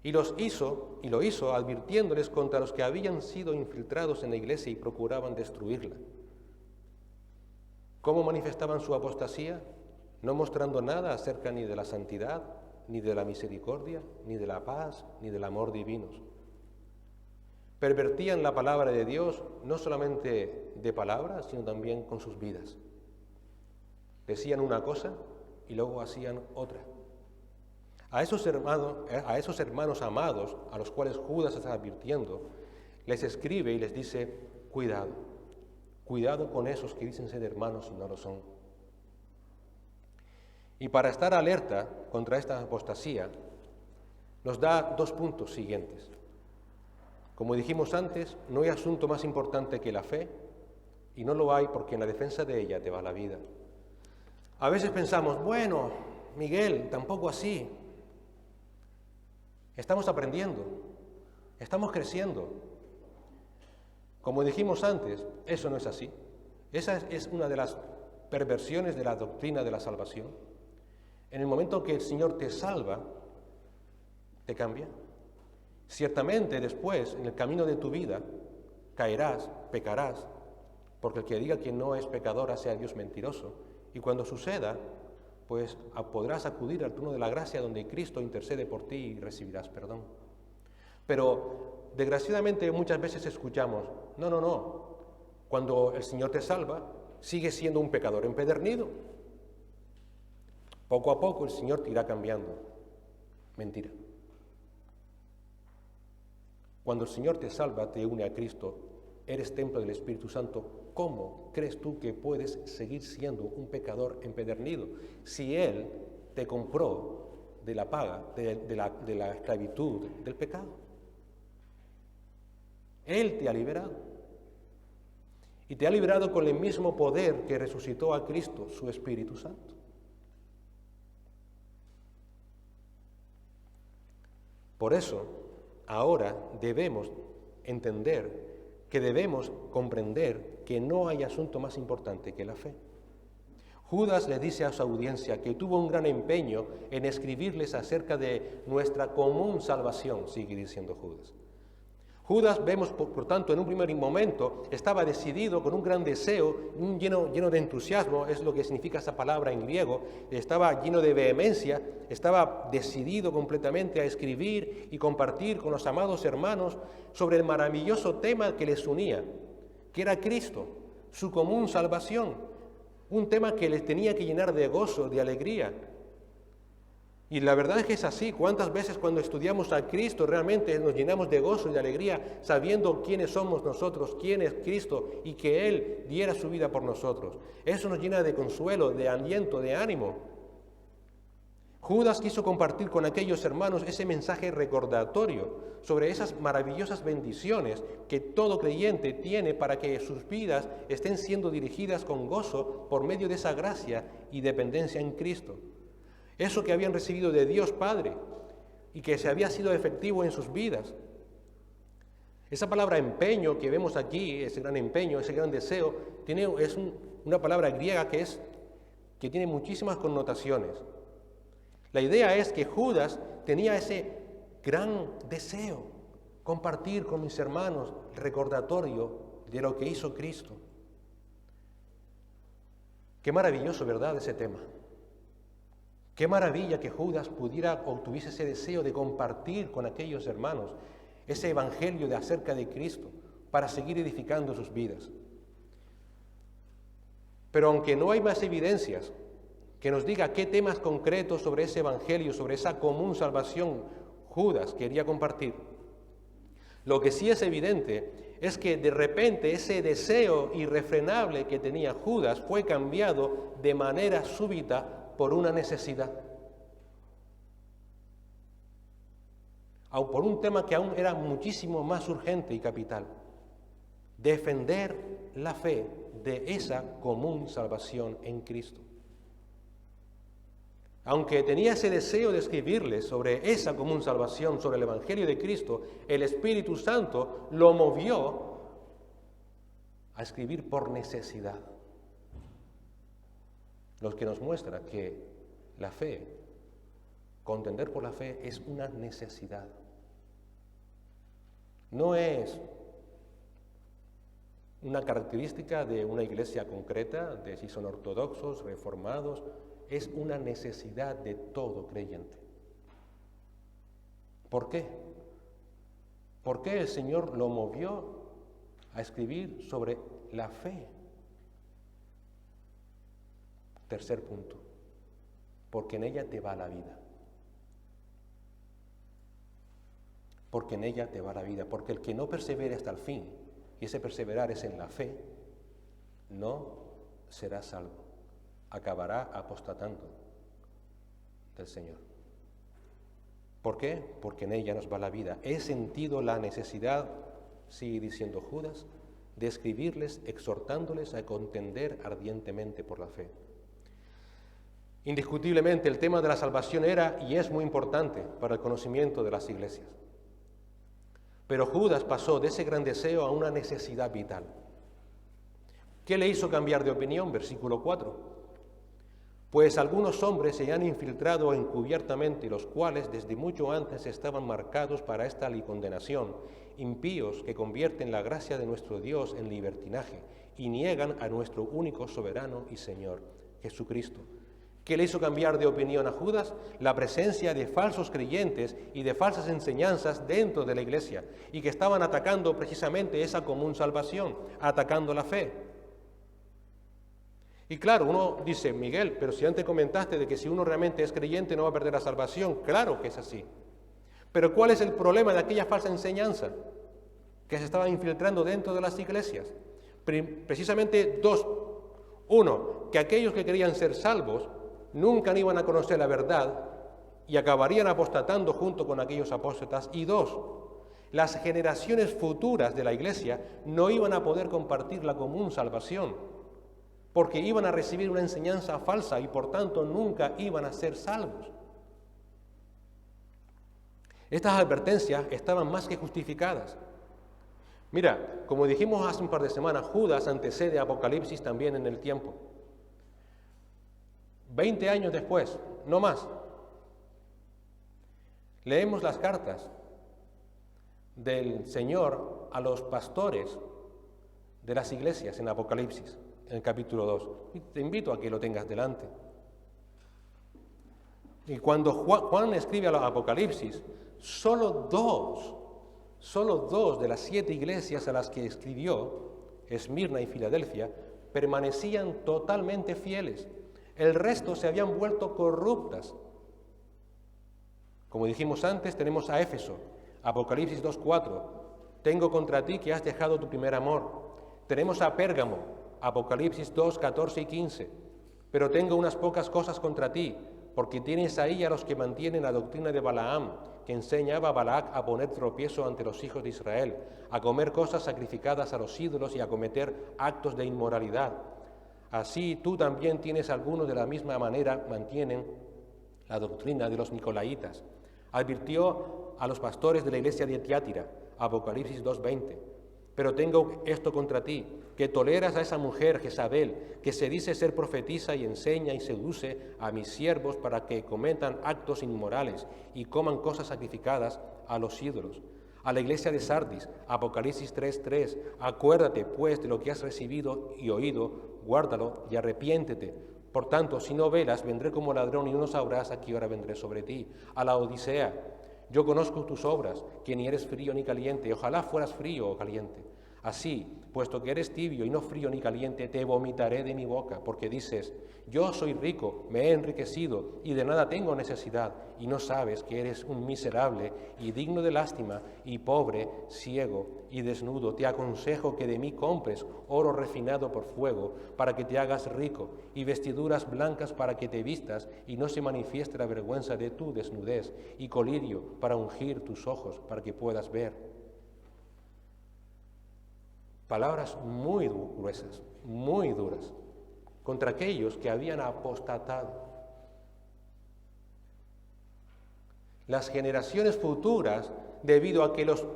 y lo hizo advirtiéndoles contra los que habían sido infiltrados en la iglesia y procuraban destruirla. ¿Cómo manifestaban su apostasía? No mostrando nada acerca ni de la santidad, ni de la misericordia, ni de la paz, ni del amor divinos. Pervertían la palabra de Dios no solamente de palabras, sino también con sus vidas. Decían una cosa y luego hacían otra. A esos hermanos amados, a los cuales Judas está advirtiendo, les escribe y les dice: cuidado con esos que dicen ser hermanos y no lo son. Y para estar alerta contra esta apostasía, nos da 2 puntos siguientes. Como dijimos antes, no hay asunto más importante que la fe, y no lo hay porque en la defensa de ella te va la vida. A veces pensamos, bueno, Miguel, tampoco así. Estamos aprendiendo, estamos creciendo. Como dijimos antes, eso no es así. Esa es una de las perversiones de la doctrina de la salvación. En el momento que el Señor te salva, te cambia. Ciertamente después, en el camino de tu vida, caerás, pecarás, porque el que diga que no es pecador hace a Dios mentiroso. Y cuando suceda, pues podrás acudir al trono de la gracia donde Cristo intercede por ti y recibirás perdón. Pero desgraciadamente muchas veces escuchamos, no, cuando el Señor te salva, sigues siendo un pecador empedernido. Poco a poco el Señor te irá cambiando. Mentira. Cuando el Señor te salva, te une a Cristo, eres templo del Espíritu Santo, ¿cómo crees tú que puedes seguir siendo un pecador empedernido si Él te compró de la paga, de la esclavitud del pecado? Él te ha liberado. Y te ha liberado con el mismo poder que resucitó a Cristo, su Espíritu Santo. Por eso, ahora debemos entender que debemos comprender que no hay asunto más importante que la fe. Judas le dice a su audiencia que tuvo un gran empeño en escribirles acerca de nuestra común salvación, sigue diciendo Judas. Judas, vemos por tanto, en un primer momento, estaba decidido, con un gran deseo, lleno de entusiasmo, es lo que significa esa palabra en griego, estaba lleno de vehemencia, estaba decidido completamente a escribir y compartir con los amados hermanos sobre el maravilloso tema que les unía, que era Cristo, su común salvación, un tema que les tenía que llenar de gozo, de alegría. Y la verdad es que es así. ¿Cuántas veces cuando estudiamos a Cristo realmente nos llenamos de gozo y de alegría sabiendo quiénes somos nosotros, quién es Cristo y que Él diera su vida por nosotros? Eso nos llena de consuelo, de aliento, de ánimo. Judas quiso compartir con aquellos hermanos ese mensaje recordatorio sobre esas maravillosas bendiciones que todo creyente tiene para que sus vidas estén siendo dirigidas con gozo por medio de esa gracia y dependencia en Cristo. Eso que habían recibido de Dios Padre y que se había sido efectivo en sus vidas. Esa palabra empeño que vemos aquí, ese gran empeño, ese gran deseo, es una palabra griega que tiene muchísimas connotaciones. La idea es que Judas tenía ese gran deseo, compartir con mis hermanos el recordatorio de lo que hizo Cristo. Qué maravilloso, ¿verdad?, ese tema. Qué maravilla que Judas pudiera o tuviese ese deseo de compartir con aquellos hermanos ese evangelio de acerca de Cristo para seguir edificando sus vidas. Pero aunque no hay más evidencias que nos diga qué temas concretos sobre ese evangelio, sobre esa común salvación Judas quería compartir, lo que sí es evidente es que de repente ese deseo irrefrenable que tenía Judas fue cambiado de manera súbita por una necesidad, o por un tema que aún era muchísimo más urgente y capital: defender la fe de esa común salvación en Cristo. Aunque tenía ese deseo de escribirles sobre esa común salvación, sobre el Evangelio de Cristo, el Espíritu Santo lo movió a escribir por necesidad. Lo que nos muestra que la fe, contender por la fe, es una necesidad. No es una característica de una iglesia concreta, de si son ortodoxos, reformados, es una necesidad de todo creyente. ¿Por qué? ¿Por qué el Señor lo movió a escribir sobre la fe? Tercer punto, porque en ella te va la vida. Porque en ella te va la vida, porque el que no persevere hasta el fin, y ese perseverar es en la fe, no será salvo, acabará apostatando del Señor. ¿Por qué? Porque en ella nos va la vida. He sentido la necesidad, sigue diciendo Judas, de escribirles exhortándoles a contender ardientemente por la fe. Indiscutiblemente el tema de la salvación era y es muy importante para el conocimiento de las iglesias. Pero Judas pasó de ese gran deseo a una necesidad vital. ¿Qué le hizo cambiar de opinión? Versículo 4. Pues algunos hombres se han infiltrado encubiertamente, los cuales desde mucho antes estaban marcados para esta condenación, impíos que convierten la gracia de nuestro Dios en libertinaje y niegan a nuestro único soberano y Señor, Jesucristo. ¿Qué le hizo cambiar de opinión a Judas? La presencia de falsos creyentes y de falsas enseñanzas dentro de la iglesia y que estaban atacando precisamente esa común salvación, atacando la fe. Y claro, uno dice, Miguel, pero si antes comentaste de que si uno realmente es creyente no va a perder la salvación. Claro que es así. Pero ¿cuál es el problema de aquella falsa enseñanza que se estaba infiltrando dentro de las iglesias? Precisamente dos. Uno, que aquellos que querían ser salvos nunca iban a conocer la verdad y acabarían apostatando junto con aquellos apóstatas. Y dos, las generaciones futuras de la iglesia no iban a poder compartir la común salvación, porque iban a recibir una enseñanza falsa y por tanto nunca iban a ser salvos. Estas advertencias estaban más que justificadas. Mira, como dijimos hace un par de semanas, Judas antecede a Apocalipsis también en el tiempo. 20 años después, no más, leemos las cartas del Señor a los pastores de las iglesias en Apocalipsis, en el capítulo 2. Y te invito a que lo tengas delante. Y cuando Juan escribe a Apocalipsis, solo dos de las 7 iglesias a las que escribió, Esmirna y Filadelfia, permanecían totalmente fieles. El resto se habían vuelto corruptas. Como dijimos antes, tenemos a Éfeso, Apocalipsis 2:4. Tengo contra ti que has dejado tu primer amor. Tenemos a Pérgamo, Apocalipsis 2:14 y 15. Pero tengo unas pocas cosas contra ti, porque tienes ahí a los que mantienen la doctrina de Balaam, que enseñaba a Balac a poner tropiezo ante los hijos de Israel, a comer cosas sacrificadas a los ídolos y a cometer actos de inmoralidad. Así tú también tienes algunos de la misma manera, mantienen la doctrina de los nicolaitas. Advirtió a los pastores de la iglesia de Tiátira, Apocalipsis 2:20. Pero tengo esto contra ti, que toleras a esa mujer Jezabel, que se dice ser profetisa y enseña y seduce a mis siervos para que cometan actos inmorales y coman cosas sacrificadas a los ídolos. A la iglesia de Sardis, Apocalipsis 3:3, acuérdate pues de lo que has recibido y oído, guárdalo y arrepiéntete. Por tanto, si no velas, vendré como ladrón y no sabrás a qué hora vendré sobre ti. A la Odisea, yo conozco tus obras, que ni eres frío ni caliente, ojalá fueras frío o caliente. Así, puesto que eres tibio y no frío ni caliente, te vomitaré de mi boca, porque dices, yo soy rico, me he enriquecido y de nada tengo necesidad, y no sabes que eres un miserable y digno de lástima y pobre, ciego y desnudo. Te aconsejo que de mí compres oro refinado por fuego, para que te hagas rico, y vestiduras blancas para que te vistas y no se manifieste la vergüenza de tu desnudez, y colirio para ungir tus ojos, para que puedas ver. Palabras muy gruesas, muy duras, contra aquellos que habían apostatado. Las generaciones futuras, debido a que los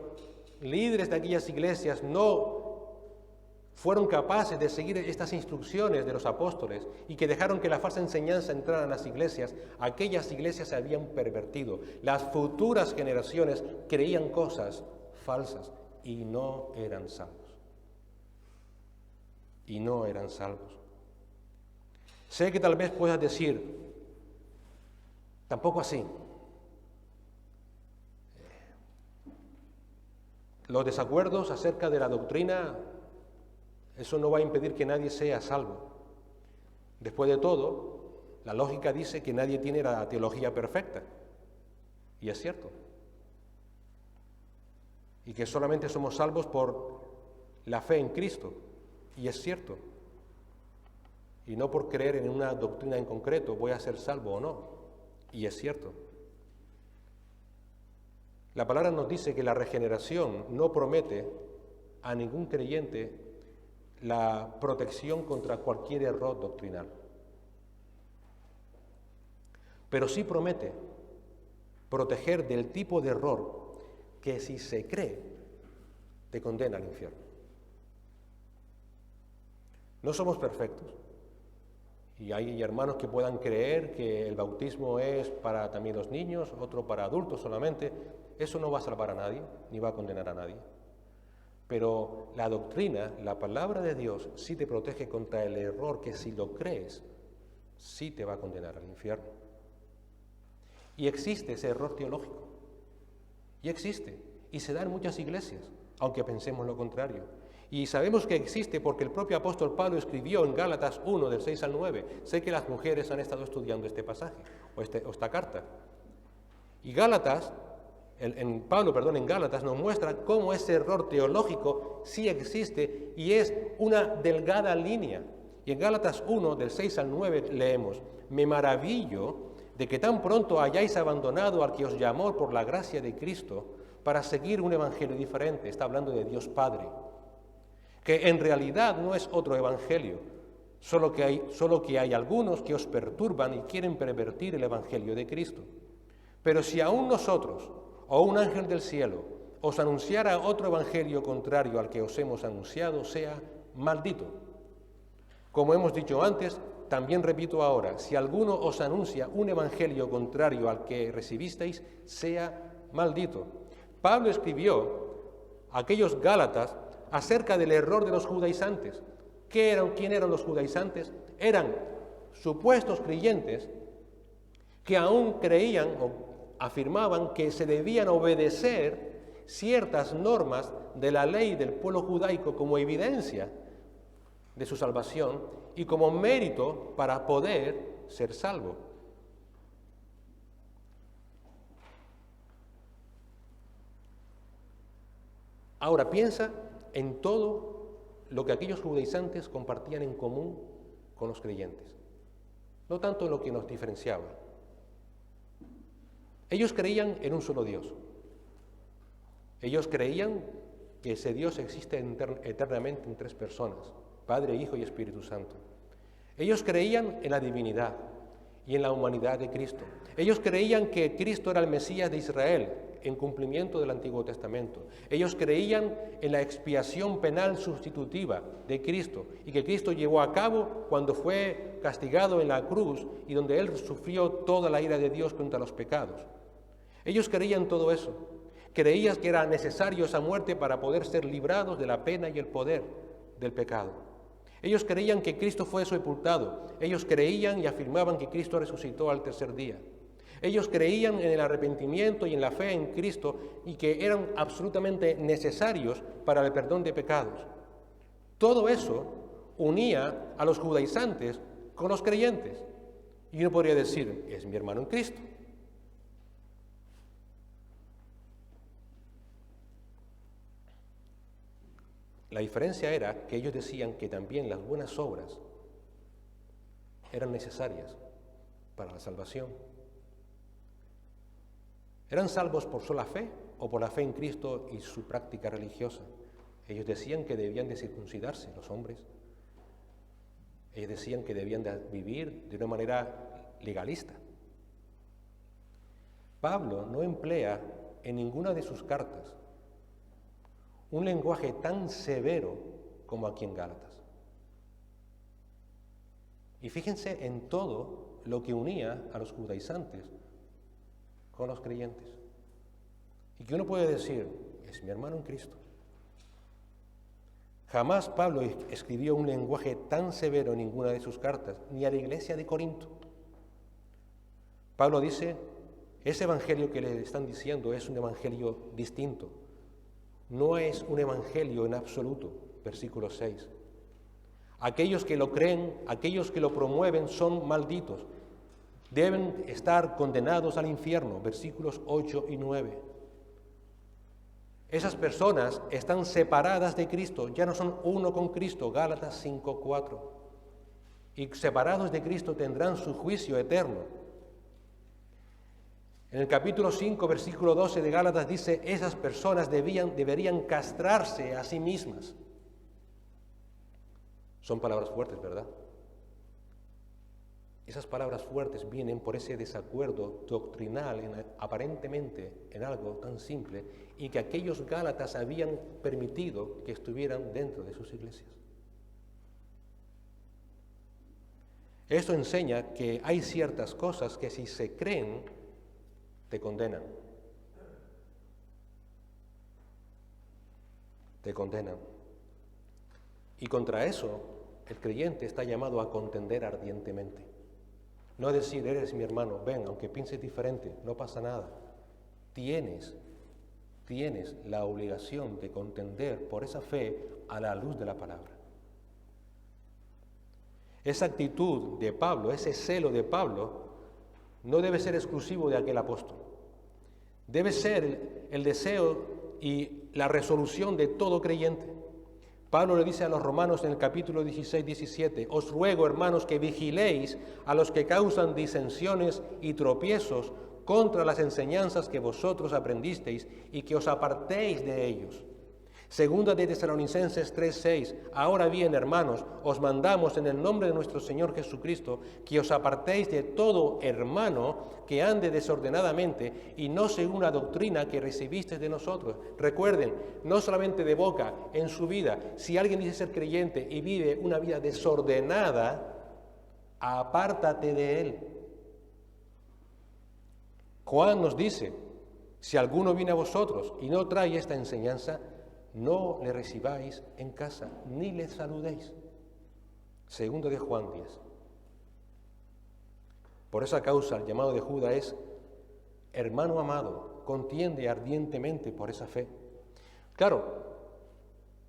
líderes de aquellas iglesias no fueron capaces de seguir estas instrucciones de los apóstoles y que dejaron que la falsa enseñanza entrara en las iglesias, aquellas iglesias se habían pervertido. Las futuras generaciones creían cosas falsas y no eran salvos. Y no eran salvos. Sé que tal vez puedas decir, tampoco así. Los desacuerdos acerca de la doctrina, eso no va a impedir que nadie sea salvo. Después de todo, la lógica dice que nadie tiene la teología perfecta. Y es cierto. Y que solamente somos salvos por la fe en Cristo. Y es cierto. Y no por creer en una doctrina en concreto voy a ser salvo o no. Y es cierto. La palabra nos dice que la regeneración no promete a ningún creyente la protección contra cualquier error doctrinal. Pero sí promete proteger del tipo de error que si se cree, te condena al infierno. No somos perfectos. Y hay hermanos que puedan creer que el bautismo es para también los niños, otro para adultos solamente. Eso no va a salvar a nadie, ni va a condenar a nadie. Pero la doctrina, la palabra de Dios, sí te protege contra el error que si lo crees, sí te va a condenar al infierno. Y existe ese error teológico. Y existe. Y se da en muchas iglesias, aunque pensemos lo contrario. Y sabemos que existe porque el propio apóstol Pablo escribió en Gálatas 1, del 6 al 9. Sé que las mujeres han estado estudiando este pasaje, o esta carta. Y Pablo en Gálatas nos muestra cómo ese error teológico sí existe y es una delgada línea. Y en Gálatas 1, del 6 al 9 leemos: me maravillo de que tan pronto hayáis abandonado al que os llamó por la gracia de Cristo para seguir un evangelio diferente. Está hablando de Dios Padre, que en realidad no es otro evangelio, solo que hay algunos que os perturban y quieren pervertir el evangelio de Cristo. Pero si aún nosotros o un ángel del cielo os anunciara otro evangelio contrario al que os hemos anunciado, sea maldito. Como hemos dicho antes, también repito ahora, si alguno os anuncia un evangelio contrario al que recibisteis, sea maldito. Pablo escribió a aquellos gálatas acerca del error de los judaizantes. ¿Quién eran los judaizantes? Eran supuestos creyentes que aún creían o afirmaban que se debían obedecer ciertas normas de la ley del pueblo judaico como evidencia de su salvación y como mérito para poder ser salvo. Ahora piensa en todo lo que aquellos judaizantes compartían en común con los creyentes, no tanto en lo que nos diferenciaba. Ellos creían en un solo Dios. Ellos creían que ese Dios existe eternamente en tres personas: Padre, Hijo y Espíritu Santo. Ellos creían en la divinidad y en la humanidad de Cristo. Ellos creían que Cristo era el Mesías de Israel en cumplimiento del Antiguo Testamento. Ellos creían en la expiación penal sustitutiva de Cristo y que Cristo llevó a cabo cuando fue castigado en la cruz y donde Él sufrió toda la ira de Dios contra los pecados. Ellos creían todo eso. Creían que era necesario esa muerte para poder ser librados de la pena y el poder del pecado. Ellos creían que Cristo fue sepultado. Ellos creían y afirmaban que Cristo resucitó al tercer día. Ellos creían en el arrepentimiento y en la fe en Cristo y que eran absolutamente necesarios para el perdón de pecados. Todo eso unía a los judaizantes con los creyentes. Y uno podría decir: es mi hermano en Cristo. La diferencia era que ellos decían que también las buenas obras eran necesarias para la salvación. ¿Eran salvos por sola fe o por la fe en Cristo y su práctica religiosa? Ellos decían que debían de circuncidarse los hombres. Ellos decían que debían de vivir de una manera legalista. Pablo no emplea en ninguna de sus cartas un lenguaje tan severo como aquí en Gálatas. Y fíjense en todo lo que unía a los judaizantes con los creyentes. Y que uno puede decir: es mi hermano en Cristo. Jamás Pablo escribió un lenguaje tan severo en ninguna de sus cartas, ni a la iglesia de Corinto. Pablo dice: ese evangelio que le están diciendo es un evangelio distinto. No es un evangelio en absoluto. Versículo 6. Aquellos que lo creen, aquellos que lo promueven son malditos. Deben estar condenados al infierno. Versículos 8 y 9. Esas personas están separadas de Cristo, ya no son uno con Cristo. Gálatas 5:4. Y separados de Cristo tendrán su juicio eterno. En el capítulo 5, versículo 12 de Gálatas dice, esas personas deberían castrarse a sí mismas. Son palabras fuertes, ¿verdad? Esas palabras fuertes vienen por ese desacuerdo doctrinal, aparentemente en algo tan simple, y que aquellos gálatas habían permitido que estuvieran dentro de sus iglesias. Esto enseña que hay ciertas cosas que si se creen, te condenan. Te condenan. Y contra eso, el creyente está llamado a contender ardientemente. No decir, eres mi hermano, ven, aunque pienses diferente, no pasa nada. Tienes la obligación de contender por esa fe a la luz de la palabra. Esa actitud de Pablo, ese celo de Pablo, no debe ser exclusivo de aquel apóstol. Debe ser el deseo y la resolución de todo creyente. Pablo le dice a los romanos en el capítulo 16, 17, os ruego, hermanos, que vigiléis a los que causan disensiones y tropiezos contra las enseñanzas que vosotros aprendisteis y que os apartéis de ellos. Segunda de Tesalonicenses 3:6, ahora bien, hermanos, os mandamos en el nombre de nuestro Señor Jesucristo que os apartéis de todo hermano que ande desordenadamente y no según la doctrina que recibisteis de nosotros. Recuerden, no solamente de boca, en su vida, si alguien dice ser creyente y vive una vida desordenada, apártate de él. Juan nos dice, si alguno viene a vosotros y no trae esta enseñanza, no le recibáis en casa, ni le saludéis. Segundo de Juan 10. Por esa causa, el llamado de Judas es, hermano amado, contiende ardientemente por esa fe. Claro,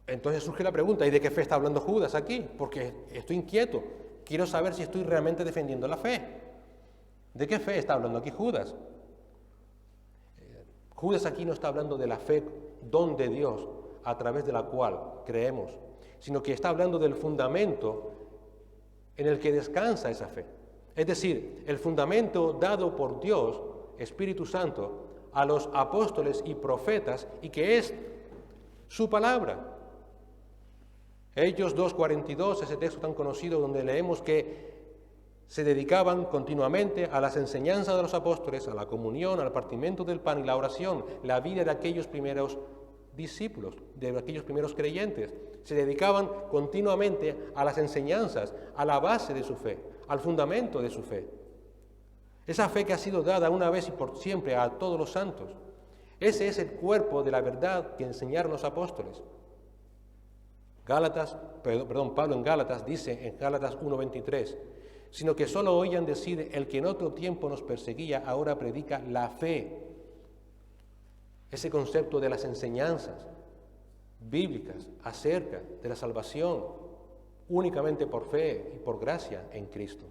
entonces surge la pregunta, ¿y de qué fe está hablando Judas aquí? Porque estoy inquieto, quiero saber si estoy realmente defendiendo la fe. ¿De qué fe está hablando aquí Judas? Judas aquí no está hablando de la fe, don de Dios, a través de la cual creemos, sino que está hablando del fundamento en el que descansa esa fe. Es decir, el fundamento dado por Dios, Espíritu Santo, a los apóstoles y profetas, y que es su palabra. Hechos 2:42, ese texto tan conocido donde leemos que se dedicaban continuamente a las enseñanzas de los apóstoles, a la comunión, al partimiento del pan y la oración, la vida de aquellos primeros discípulos, de aquellos primeros creyentes. Se dedicaban continuamente a las enseñanzas, a la base de su fe, al fundamento de su fe. Esa fe que ha sido dada una vez y por siempre a todos los santos. Ese es el cuerpo de la verdad que enseñaron los apóstoles. Pablo en Gálatas dice, en Gálatas 1:23, sino que solo oían decir, el que en otro tiempo nos perseguía, ahora predica la fe. Ese concepto de las enseñanzas bíblicas acerca de la salvación únicamente por fe y por gracia en Cristo.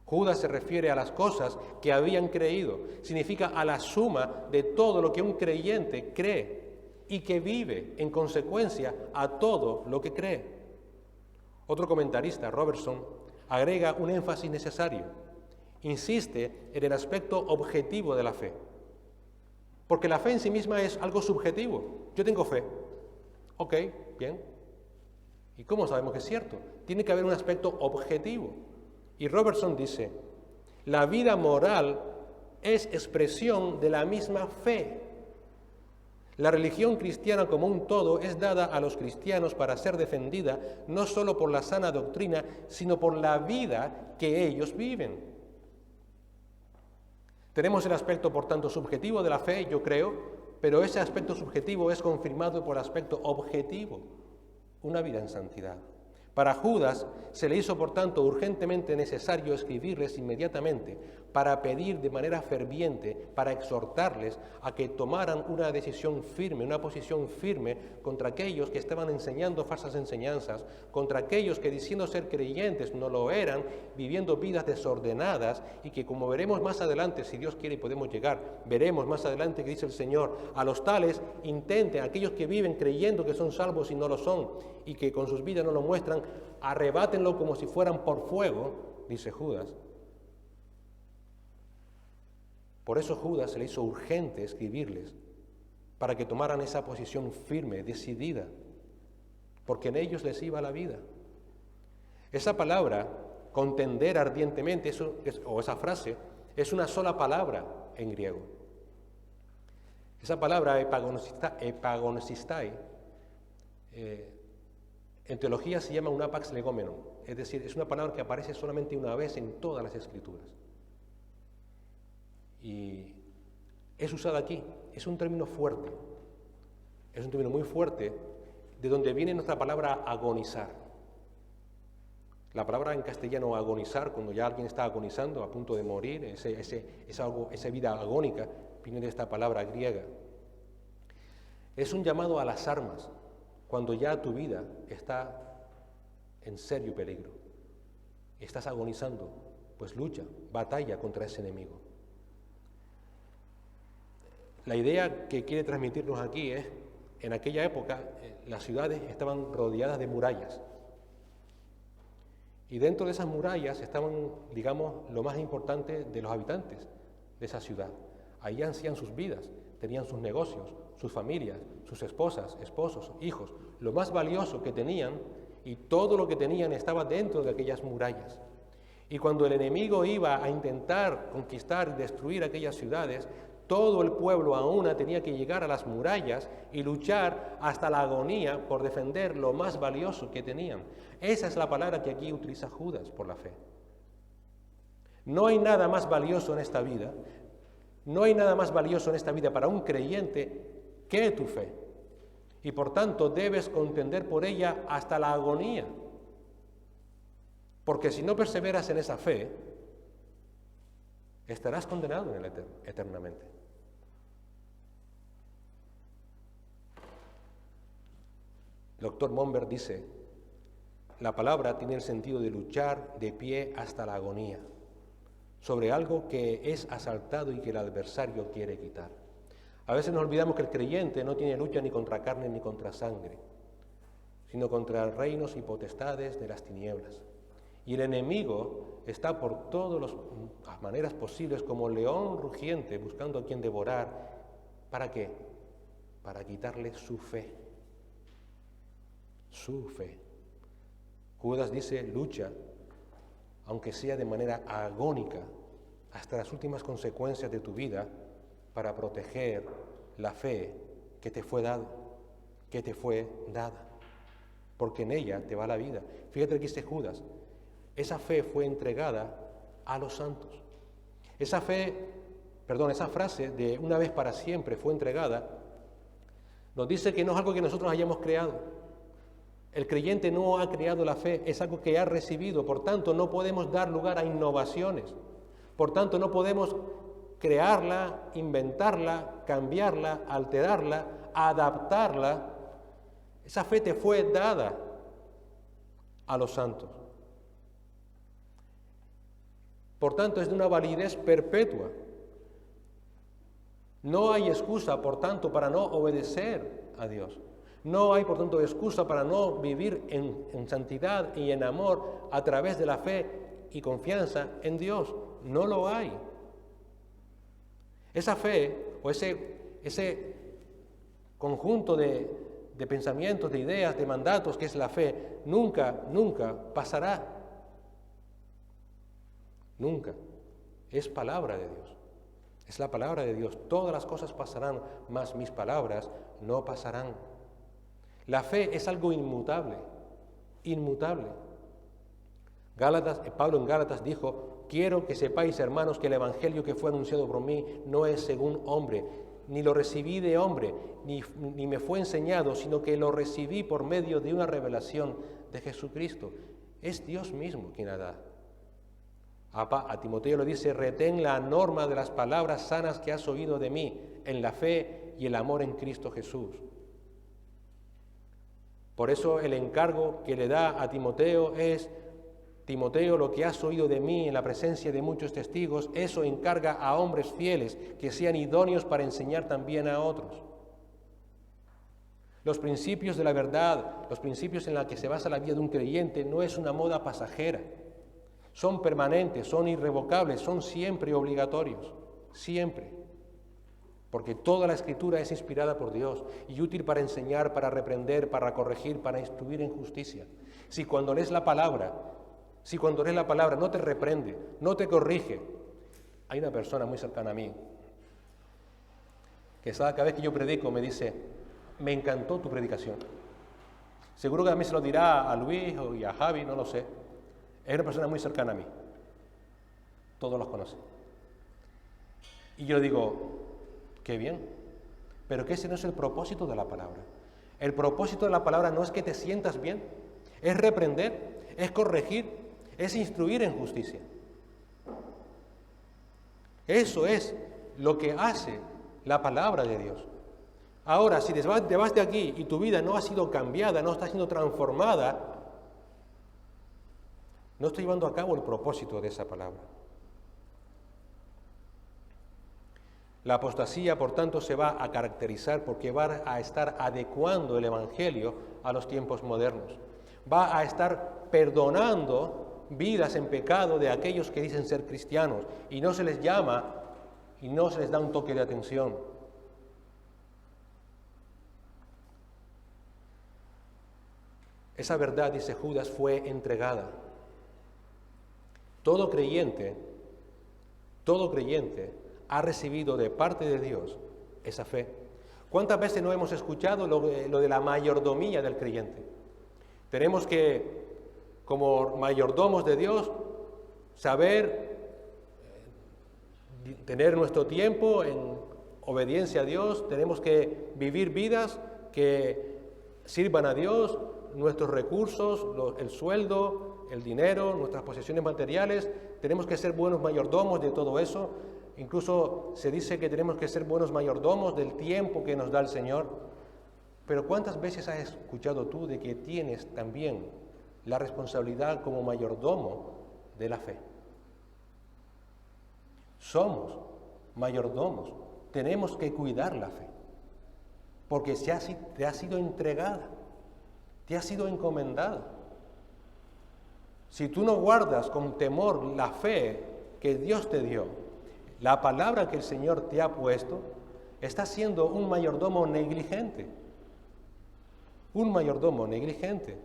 Judas se refiere a las cosas que habían creído, significa a la suma de todo lo que un creyente cree y que vive en consecuencia a todo lo que cree. Otro comentarista, Robertson, agrega un énfasis necesario. Insiste en el aspecto objetivo de la fe. Porque la fe en sí misma es algo subjetivo. Yo tengo fe. Ok, bien. ¿Y cómo sabemos que es cierto? Tiene que haber un aspecto objetivo. Y Robertson dice, la vida moral es expresión de la misma fe. La religión cristiana como un todo es dada a los cristianos para ser defendida no solo por la sana doctrina, sino por la vida que ellos viven. Tenemos el aspecto, por tanto, subjetivo de la fe, yo creo, pero ese aspecto subjetivo es confirmado por el aspecto objetivo, una vida en santidad. Para Judas se le hizo, por tanto, urgentemente necesario escribirles inmediatamente para pedir de manera ferviente, para exhortarles a que tomaran una decisión firme, una posición firme contra aquellos que estaban enseñando falsas enseñanzas, contra aquellos que diciendo ser creyentes no lo eran, viviendo vidas desordenadas y que, como veremos más adelante, si Dios quiere y podemos llegar, veremos más adelante que dice el Señor, a los tales intenten, aquellos que viven creyendo que son salvos y no lo son, y que con sus vidas no lo muestran, arrebátenlo como si fueran por fuego, dice Judas. Por eso Judas se le hizo urgente escribirles, para que tomaran esa posición firme, decidida, porque en ellos les iba la vida. Esa palabra, contender ardientemente, o esa frase, es una sola palabra en griego. Esa palabra, epagonesistai, en teología se llama un apax legomenon, es decir, es una palabra que aparece solamente una vez en todas las Escrituras. Y es usada aquí, es un término fuerte, es un término muy fuerte, de donde viene nuestra palabra agonizar. La palabra en castellano agonizar, cuando ya alguien está agonizando, a punto de morir, esa vida agónica, viene de esta palabra griega. Es un llamado a las armas, cuando ya tu vida está en serio peligro. Estás agonizando, pues lucha, batalla contra ese enemigo. La idea que quiere transmitirnos aquí es, en aquella época, las ciudades estaban rodeadas de murallas. Y dentro de esas murallas estaban, digamos, lo más importante de los habitantes de esa ciudad. Ahí hacían sus vidas, tenían sus negocios, sus familias, sus esposas, esposos, hijos. Lo más valioso que tenían y todo lo que tenían estaba dentro de aquellas murallas. Y cuando el enemigo iba a intentar conquistar y destruir aquellas ciudades, todo el pueblo a una tenía que llegar a las murallas y luchar hasta la agonía por defender lo más valioso que tenían. Esa es la palabra que aquí utiliza Judas por la fe. No hay nada más valioso en esta vida, no hay nada más valioso en esta vida para un creyente que tu fe. Y por tanto debes contender por ella hasta la agonía. Porque si no perseveras en esa fe, estarás condenado en el eternamente. El doctor Momberg dice, la palabra tiene el sentido de luchar de pie hasta la agonía, sobre algo que es asaltado y que el adversario quiere quitar. A veces nos olvidamos que el creyente no tiene lucha ni contra carne ni contra sangre, sino contra reinos y potestades de las tinieblas. Y el enemigo está por todas las maneras posibles como león rugiente buscando a quien devorar. ¿Para qué? Para quitarle su fe. Su fe. Judas dice, lucha, aunque sea de manera agónica, hasta las últimas consecuencias de tu vida, para proteger la fe que te fue dada, porque en ella te va la vida. Fíjate lo que dice Judas, esa fe fue entregada a los santos. Esa frase de una vez para siempre fue entregada, nos dice que no es algo que nosotros hayamos creado. El creyente no ha creado la fe, es algo que ha recibido, por tanto no podemos dar lugar a innovaciones, por tanto no podemos crearla, inventarla, cambiarla, alterarla, adaptarla. Esa fe te fue dada a los santos. Por tanto, es de una validez perpetua. No hay excusa, por tanto, para no obedecer a Dios. No hay, por tanto, excusa para no vivir en santidad y en amor a través de la fe y confianza en Dios. No lo hay. Esa fe o ese conjunto de pensamientos, de ideas, de mandatos que es la fe, nunca pasará. Nunca. Es palabra de Dios. Es la palabra de Dios. Todas las cosas pasarán, mas mis palabras no pasarán. La fe es algo inmutable, inmutable. Pablo en Gálatas dijo, quiero que sepáis, hermanos, que el evangelio que fue anunciado por mí no es según hombre, ni lo recibí de hombre, ni me fue enseñado, sino que lo recibí por medio de una revelación de Jesucristo. Es Dios mismo quien la da. A Timoteo le dice, retén la norma de las palabras sanas que has oído de mí, en la fe y el amor en Cristo Jesús. Por eso el encargo que le da a Timoteo es, Timoteo, lo que has oído de mí en la presencia de muchos testigos, eso encarga a hombres fieles que sean idóneos para enseñar también a otros. Los principios de la verdad, los principios en los que se basa la vida de un creyente, no es una moda pasajera. Son permanentes, son irrevocables, son siempre obligatorios. siempre. Porque toda la Escritura es inspirada por Dios y útil para enseñar, para reprender, para corregir, para instruir en justicia. Si cuando lees la palabra no te reprende, no te corrige. Hay una persona muy cercana a mí que cada vez que yo predico me dice: me encantó tu predicación. Seguro que también se lo dirá a Luis y a Javi, no lo sé. Es una persona muy cercana a mí. Todos los conocen. Y yo digo: qué bien. Pero que ese no es el propósito de la palabra. El propósito de la palabra no es que te sientas bien, es reprender, es corregir, es instruir en justicia. Eso es lo que hace la palabra de Dios. Ahora, si te vas de aquí y tu vida no ha sido cambiada, no está siendo transformada, no estoy llevando a cabo el propósito de esa palabra. La apostasía, por tanto, se va a caracterizar porque va a estar adecuando el Evangelio a los tiempos modernos. Va a estar perdonando vidas en pecado de aquellos que dicen ser cristianos y no se les llama y no se les da un toque de atención. Esa verdad, dice Judas, fue entregada. Todo creyente ha recibido de parte de Dios esa fe. ¿Cuántas veces no hemos escuchado lo de la mayordomía del creyente? Tenemos que, como mayordomos de Dios, saber tener nuestro tiempo en obediencia a Dios, tenemos que vivir vidas que sirvan a Dios, nuestros recursos, el sueldo, el dinero, nuestras posesiones materiales, tenemos que ser buenos mayordomos de todo eso. Incluso se dice que tenemos que ser buenos mayordomos del tiempo que nos da el Señor. Pero ¿cuántas veces has escuchado tú de que tienes también la responsabilidad como mayordomo de la fe? Somos mayordomos, tenemos que cuidar la fe, porque te ha sido entregada, te ha sido encomendada. Si tú no guardas con temor la fe que Dios te dio, la palabra que el Señor te ha puesto, estás siendo un mayordomo negligente. Un mayordomo negligente.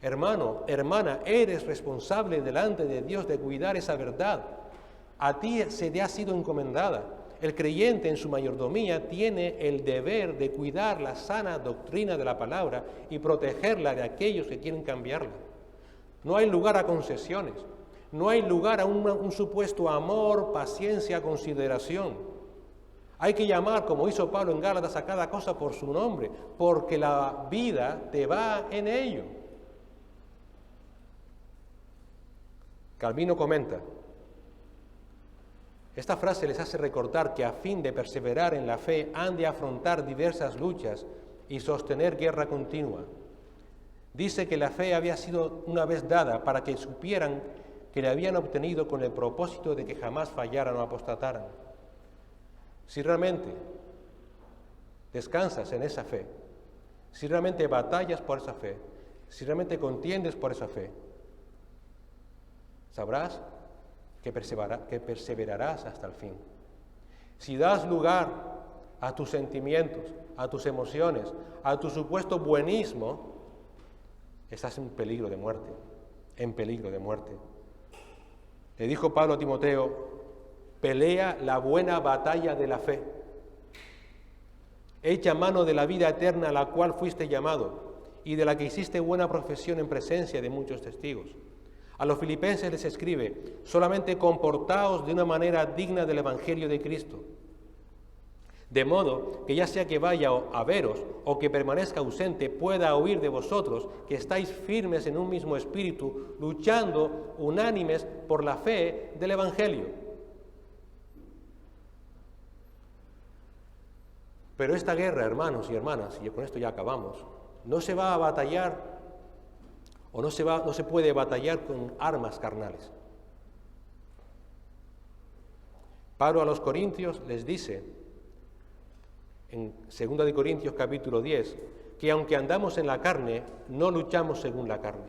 Hermano, hermana, eres responsable delante de Dios de cuidar esa verdad. A ti se te ha sido encomendada. El creyente en su mayordomía tiene el deber de cuidar la sana doctrina de la palabra y protegerla de aquellos que quieren cambiarla. No hay lugar a concesiones, no hay lugar a un supuesto amor, paciencia, consideración. Hay que llamar, como hizo Pablo en Gálatas, a cada cosa por su nombre, porque la vida te va en ello. Calvino comenta: esta frase les hace recordar que a fin de perseverar en la fe han de afrontar diversas luchas y sostener guerra continua. Dice que la fe había sido una vez dada para que supieran que la habían obtenido con el propósito de que jamás fallaran o apostataran. Si realmente descansas en esa fe, si realmente batallas por esa fe, si realmente contiendes por esa fe, sabrás que perseverarás hasta el fin. Si das lugar a tus sentimientos, a tus emociones, a tu supuesto buenismo, estás en peligro de muerte, en peligro de muerte. Le dijo Pablo a Timoteo: pelea la buena batalla de la fe. Echa mano de la vida eterna a la cual fuiste llamado y de la que hiciste buena profesión en presencia de muchos testigos. A los filipenses les escribe: solamente comportaos de una manera digna del Evangelio de Cristo, de modo que ya sea que vaya a veros o que permanezca ausente, pueda oír de vosotros que estáis firmes en un mismo espíritu, luchando unánimes por la fe del Evangelio. Pero esta guerra, hermanos y hermanas, y con esto ya acabamos, no se va a batallar o no se puede batallar con armas carnales. Pablo a los Corintios les dice, en 2 de Corintios capítulo 10, que aunque andamos en la carne, no luchamos según la carne,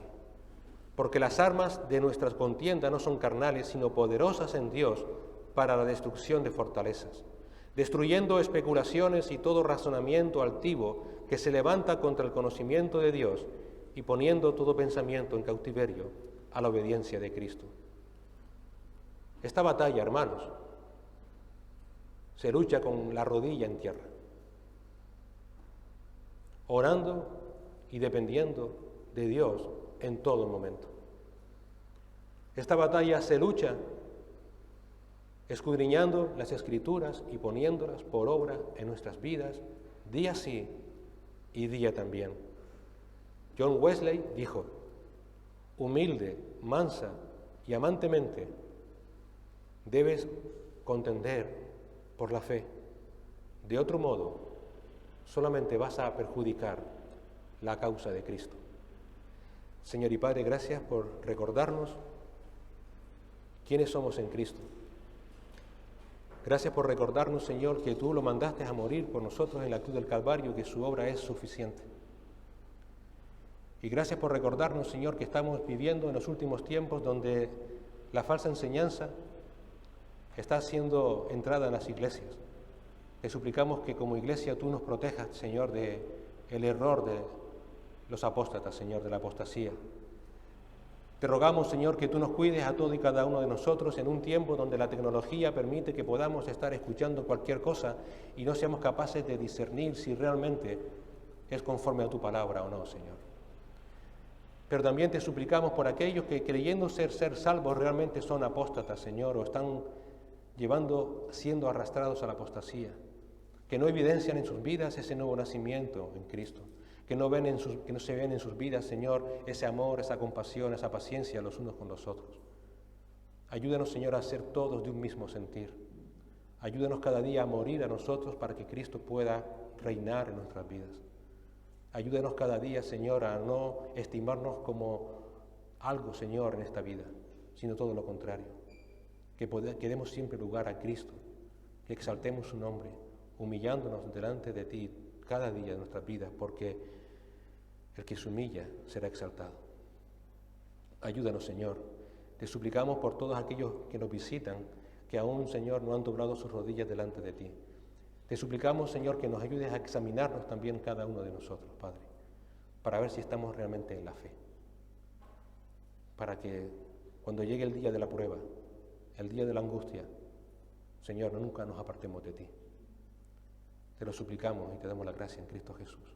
porque las armas de nuestras contiendas no son carnales, sino poderosas en Dios para la destrucción de fortalezas, destruyendo especulaciones y todo razonamiento altivo que se levanta contra el conocimiento de Dios y poniendo todo pensamiento en cautiverio a la obediencia de Cristo. Esta batalla, hermanos, se lucha con la rodilla en tierra, orando y dependiendo de Dios en todo momento. Esta batalla se lucha escudriñando las Escrituras y poniéndolas por obra en nuestras vidas, día sí y día también. John Wesley dijo: humilde, mansa y amantemente debes contender por la fe. De otro modo, solamente vas a perjudicar la causa de Cristo. Señor y Padre, gracias por recordarnos quiénes somos en Cristo. Gracias por recordarnos, Señor, que tú lo mandaste a morir por nosotros en la cruz del Calvario, que su obra es suficiente. Y gracias por recordarnos, Señor, que estamos viviendo en los últimos tiempos donde la falsa enseñanza está siendo entrada en las iglesias. Te suplicamos que como iglesia tú nos protejas, Señor, de el error de los apóstatas, Señor, de la apostasía. Te rogamos, Señor, que tú nos cuides a todo y cada uno de nosotros en un tiempo donde la tecnología permite que podamos estar escuchando cualquier cosa y no seamos capaces de discernir si realmente es conforme a tu palabra o no, Señor. Pero también te suplicamos por aquellos que creyendo ser salvos realmente son apóstatas, Señor, o están siendo arrastrados a la apostasía, que no evidencian en sus vidas ese nuevo nacimiento en Cristo, que no se ven en sus vidas, Señor, ese amor, esa compasión, esa paciencia los unos con los otros. Ayúdanos, Señor, a ser todos de un mismo sentir. Ayúdanos cada día a morir a nosotros para que Cristo pueda reinar en nuestras vidas. Ayúdanos cada día, Señor, a no estimarnos como algo, Señor, en esta vida, sino todo lo contrario. Que demos siempre lugar a Cristo, que exaltemos su nombre, humillándonos delante de ti cada día de nuestras vidas, porque el que se humilla será exaltado. Ayúdanos, Señor. Te suplicamos por todos aquellos que nos visitan, que aún, Señor, no han doblado sus rodillas delante de ti. Te suplicamos, Señor, que nos ayudes a examinarnos también cada uno de nosotros, Padre, para ver si estamos realmente en la fe. Para que cuando llegue el día de la prueba, el día de la angustia, Señor, nunca nos apartemos de ti. Te lo suplicamos y te damos la gracia en Cristo Jesús.